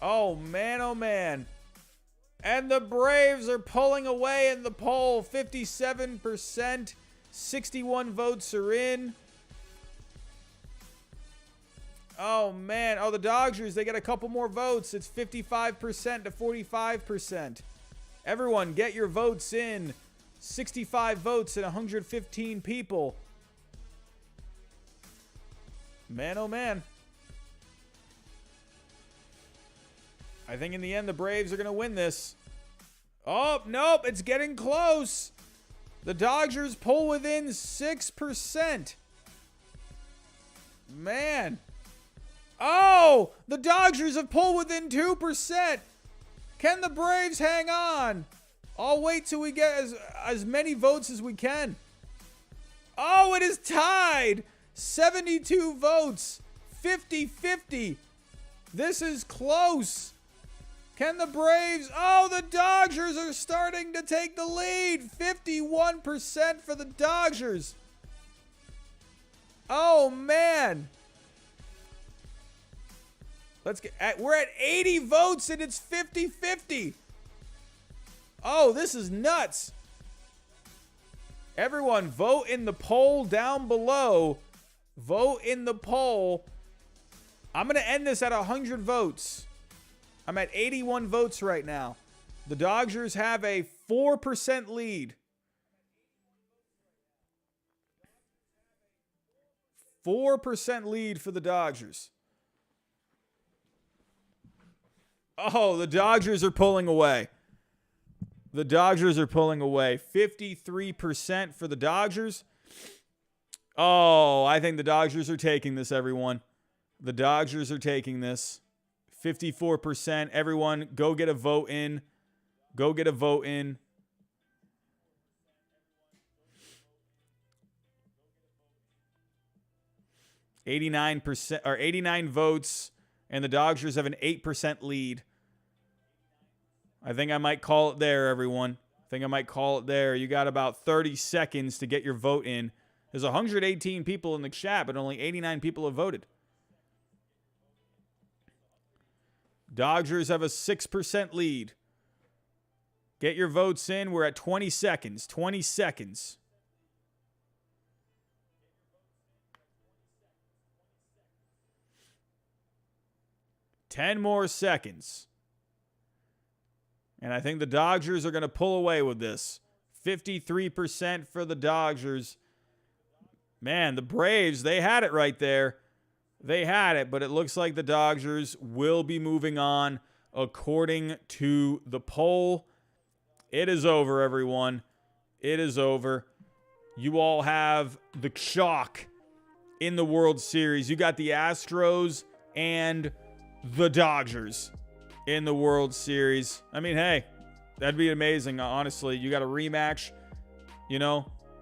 Oh, man, oh, man. And the Braves are pulling away in the poll. 57%. 61 votes are in. Oh, man. Oh, the Dodgers, they get a couple more votes. It's 55% to 45%. Everyone, get your votes in. 65 votes and 115 people. Man, oh, man. I think in the end, the Braves are going to win this. Oh, nope. It's getting close. The Dodgers pull within 6%. Man. Oh, the Dodgers have pulled within 2%. Can the Braves hang on? I'll wait till we get as many votes as we can. Oh, it is tied. 72 votes. 50-50. This is close. Can the Braves? Oh, the Dodgers are starting to take the lead. 51% for the Dodgers. Oh, man. We're at 80 votes and it's 50-50. Oh, this is nuts. Everyone, vote in the poll down below. Vote in the poll. I'm going to end this at 100 votes. I'm at 81 votes right now. The Dodgers have a 4% lead. 4% lead for the Dodgers. Oh, the Dodgers are pulling away. The Dodgers are pulling away. 53% for the Dodgers. Oh, I think the Dodgers are taking this, everyone. The Dodgers are taking this. 54%. Everyone, go get a vote in. Go get a vote in. 89% or 89 votes, and the Dodgers have an 8% lead. I think I might call it there, everyone. I think I might call it there. You got about 30 seconds to get your vote in. There's 118 people in the chat, but only 89 people have voted. Dodgers have a 6% lead. Get your votes in. We're at 20 seconds. 20 seconds. Ten more seconds. And I think the Dodgers are going to pull away with this. 53% for the Dodgers. Man, the Braves, they had it right there. They had it, but it looks like the Dodgers will be moving on according to the poll. It is over, everyone. It is over. You all have the chalk in the World Series. You got the Astros and the Dodgers in the World Series. I mean, hey, that'd be amazing, honestly. You got a rematch,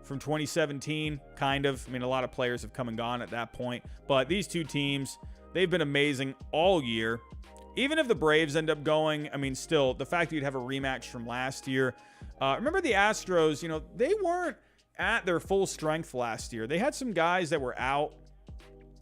from 2017, kind of. I mean, a lot of players have come and gone at that point. But these two teams, they've been amazing all year. Even if the Braves end up going, I mean, still, the fact that you'd have a rematch from last year. Remember the Astros, they weren't at their full strength last year. They had some guys that were out.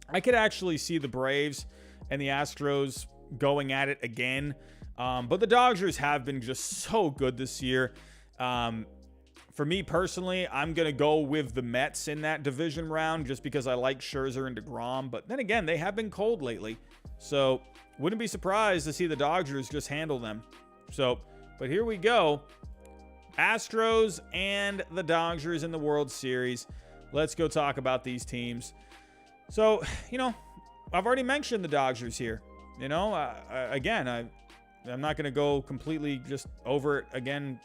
I could actually see the Braves and the Astros going at it again. But the Dodgers have been just so good this year. For me personally, I'm going to go with the Mets in that division round just because I like Scherzer and DeGrom. But then again, they have been cold lately. So wouldn't be surprised to see the Dodgers just handle them. But here we go. Astros and the Dodgers in the World Series. Let's go talk about these teams. So, I've already mentioned the Dodgers here. Again, I'm not going to go completely just over it again.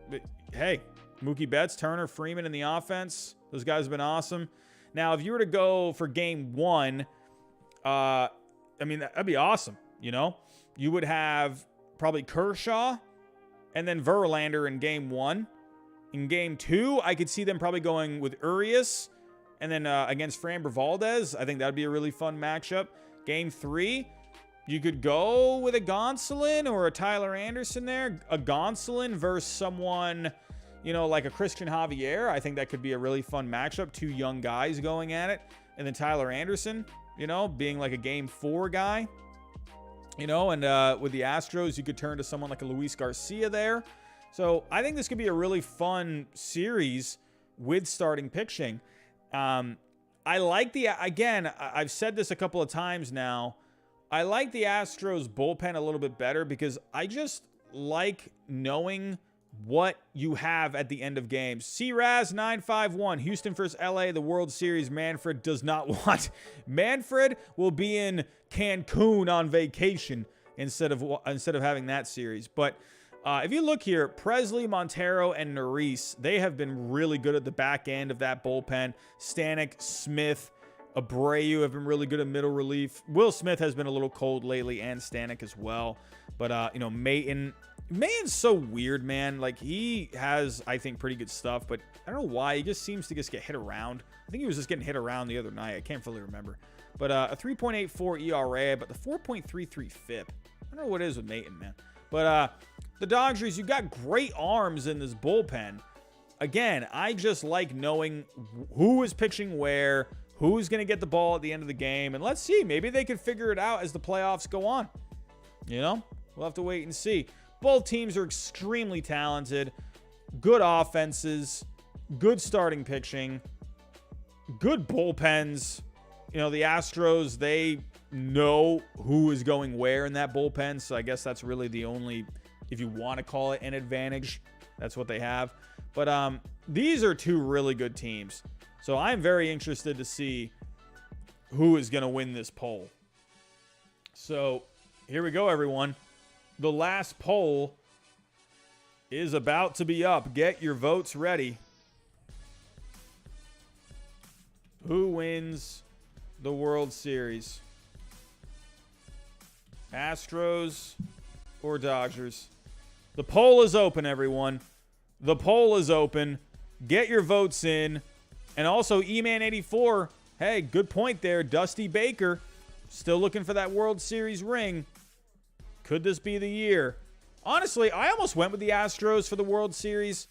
But, hey, Mookie Betts, Turner, Freeman in the offense. Those guys have been awesome. Now, if you were to go for game one, that'd be awesome. You would have probably Kershaw and then Verlander in game one. In game two, I could see them probably going with Urias and then against Framber Valdez. I think that would be a really fun matchup. Game three, you could go with a Gonsolin or a Tyler Anderson there. A Gonsolin versus someone, like a Christian Javier. I think that could be a really fun matchup. Two young guys going at it. And then Tyler Anderson, being like a game four guy. And with the Astros, you could turn to someone like a Luis Garcia there. So I think this could be a really fun series with starting pitching. I like I've said this a couple of times now. I like the Astros bullpen a little bit better because I just like knowing what you have at the end of games. CRAS951, Houston versus LA, the World Series. Manfred does not want. Manfred will be in Cancun on vacation instead of having that series. But if you look here, Presley, Montero, and Neris, they have been really good at the back end of that bullpen. Stanek, Smith, Abreu have been really good at middle relief. Will Smith has been a little cold lately, and Stanek as well. But, Mayton's so weird, man. Like, he has, I think, pretty good stuff, but I don't know why. He just seems to get hit around. I think he was just getting hit around the other night. I can't fully remember. But a 3.84 ERA, but the 4.33 FIP. I don't know what it is with Mayton, man. But the Dodgers, you got great arms in this bullpen. Again, I just like knowing who is pitching where, who's going to get the ball at the end of the game. And let's see. Maybe they could figure it out as the playoffs go on. We'll have to wait and see. Both teams are extremely talented. Good offenses. Good starting pitching. Good bullpens. The Astros, they know who is going where in that bullpen. So I guess that's really the only, if you want to call it an advantage, that's what they have. But these are two really good teams. So I'm very interested to see who is going to win this poll. So here we go, everyone. The last poll is about to be up. Get your votes ready. Who wins the World Series? Astros or Dodgers? The poll is open, everyone. The poll is open. Get your votes in. And also, E-Man84, Hey, good point there. Dusty Baker, still looking for that World Series ring. Could this be the year? Honestly, I almost went with the Astros for the World Series.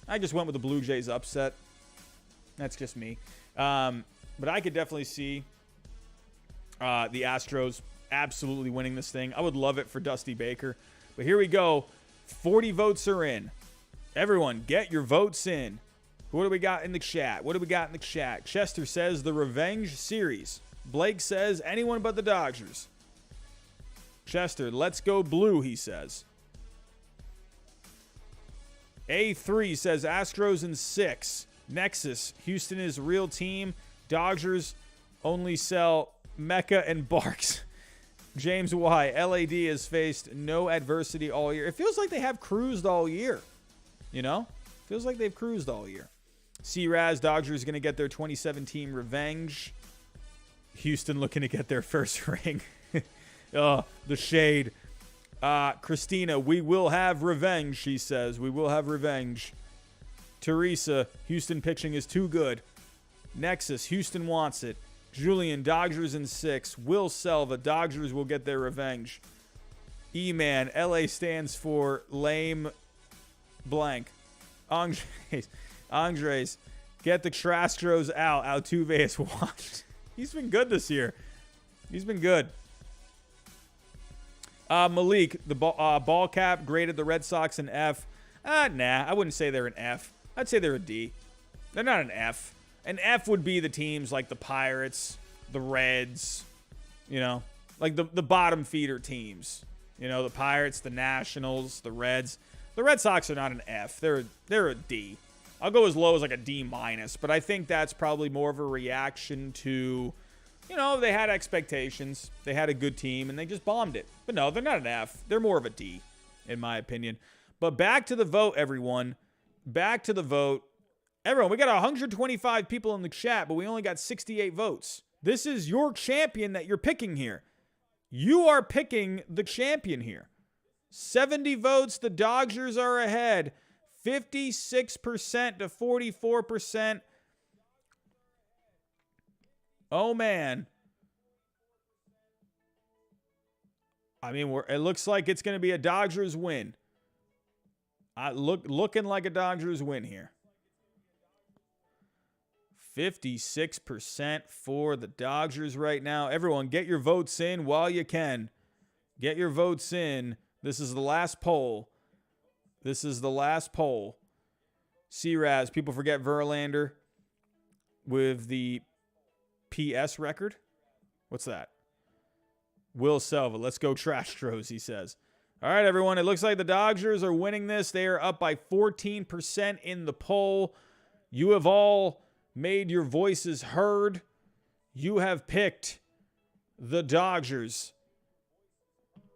I just went with the Blue Jays upset. That's just me. But I could definitely see the Astros absolutely winning this thing. I would love it for Dusty Baker. But here we go. 40 votes are in. Everyone, get your votes in. What do we got in the chat? What do we got in the chat? Chester says the Revenge Series. Blake says anyone but the Dodgers. Chester, let's go blue, he says. A3 says Astros in 6. Nexus, Houston is real team. Dodgers only sell Mecca and Barks. James Y, LAD has faced no adversity all year. It feels like they have cruised all year. You know? Feels like they've cruised all year. C-Raz, Dodgers going to get their 2017 revenge. Houston looking to get their first ring. Oh, the shade. Christina, we will have revenge, she says. We will have revenge. Teresa, Houston pitching is too good. Nexus, Houston wants it. Julian, Dodgers in 6. Will Selva, Dodgers will get their revenge. E-Man, LA stands for lame blank. Andres, get the Trastros out. Altuve is washed. He's been good this year. He's been good. Malik, the ball cap graded the Red Sox an F. Nah, I wouldn't say they're an F. I'd say they're a D. They're not an F. An F would be the teams like the Pirates, the Reds, you know, like the bottom feeder teams. You know, the Pirates, the Nationals, the Reds. The Red Sox are not an F. They're a D. I'll go as low as like a D minus, but I think that's probably more of a reaction to, you know, they had expectations. They had a good team, and they just bombed it. But no, they're not an F. They're more of a D, in my opinion. But back to the vote, everyone. Back to the vote. Everyone, we got 125 people in the chat, but we only got 68 votes. This is your champion that you're picking here. You are picking the champion here. 70 votes. The Dodgers are ahead. 56% to 44%. Oh, man. I mean, it looks like it's going to be a Dodgers win. Looking like a Dodgers win here. 56% for the Dodgers right now. Everyone, get your votes in while you can. Get your votes in. This is the last poll. This is the last poll. C-Raz, people forget Verlander with the PS record. What's that? Will Selva, let's go Trastros, he says. All right, everyone, it looks like the Dodgers are winning this. They are up by 14% in the poll. You have all made your voices heard. You have picked the Dodgers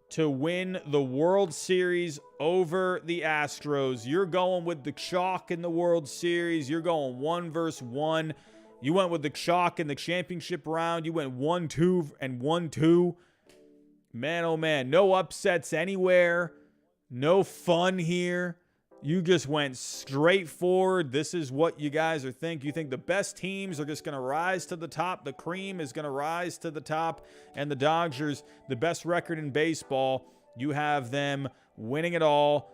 to win the World Series over the Astros. You're going with the chalk in the World Series. You're going 1-1. You went with the chalk in the championship round. You went 1-2 and 1-2. Man, oh man, no upsets anywhere. No fun here. You just went straight forward. This is what you guys are thinking. You think the best teams are just going to rise to the top. The cream is going to rise to the top. And the Dodgers, the best record in baseball, you have them winning it all.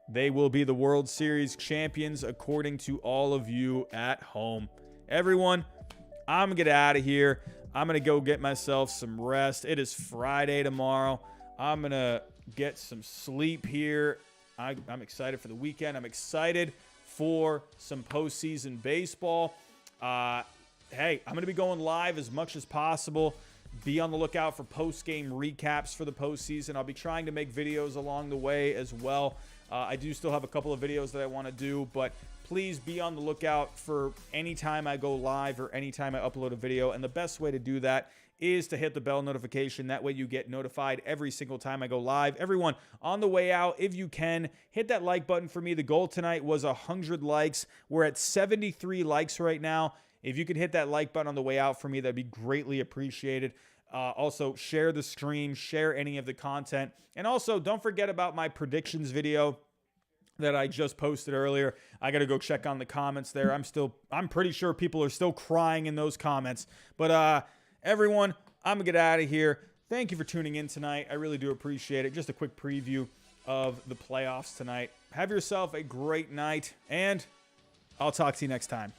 They will be the World Series champions according to all of you at home. Everyone, I'm going to get out of here. I'm going to go get myself some rest. It is Friday tomorrow. I'm going to get some sleep here. I'm excited for the weekend. I'm excited for some postseason baseball. Hey, I'm going to be going live as much as possible. Be on the lookout for post-game recaps for the postseason. I'll be trying to make videos along the way as well. I do still have a couple of videos that I want to do, but please be on the lookout for any time I go live or anytime I upload a video. And the best way to do that is to hit the bell notification. That way you get notified every single time I go live. Everyone, on the way out, if you can, hit that like button for me. The goal tonight was 100 likes. We're at 73 likes right now. If you could hit that like button on the way out for me, that'd be greatly appreciated. Also, share the stream, share any of the content. And also, don't forget about my predictions video. that I just posted earlier. I got to go check on the comments there. I'm pretty sure people are still crying in those comments. But everyone, I'm going to get out of here. Thank you for tuning in tonight. I really do appreciate it. Just a quick preview of the playoffs tonight. Have yourself a great night, and I'll talk to you next time.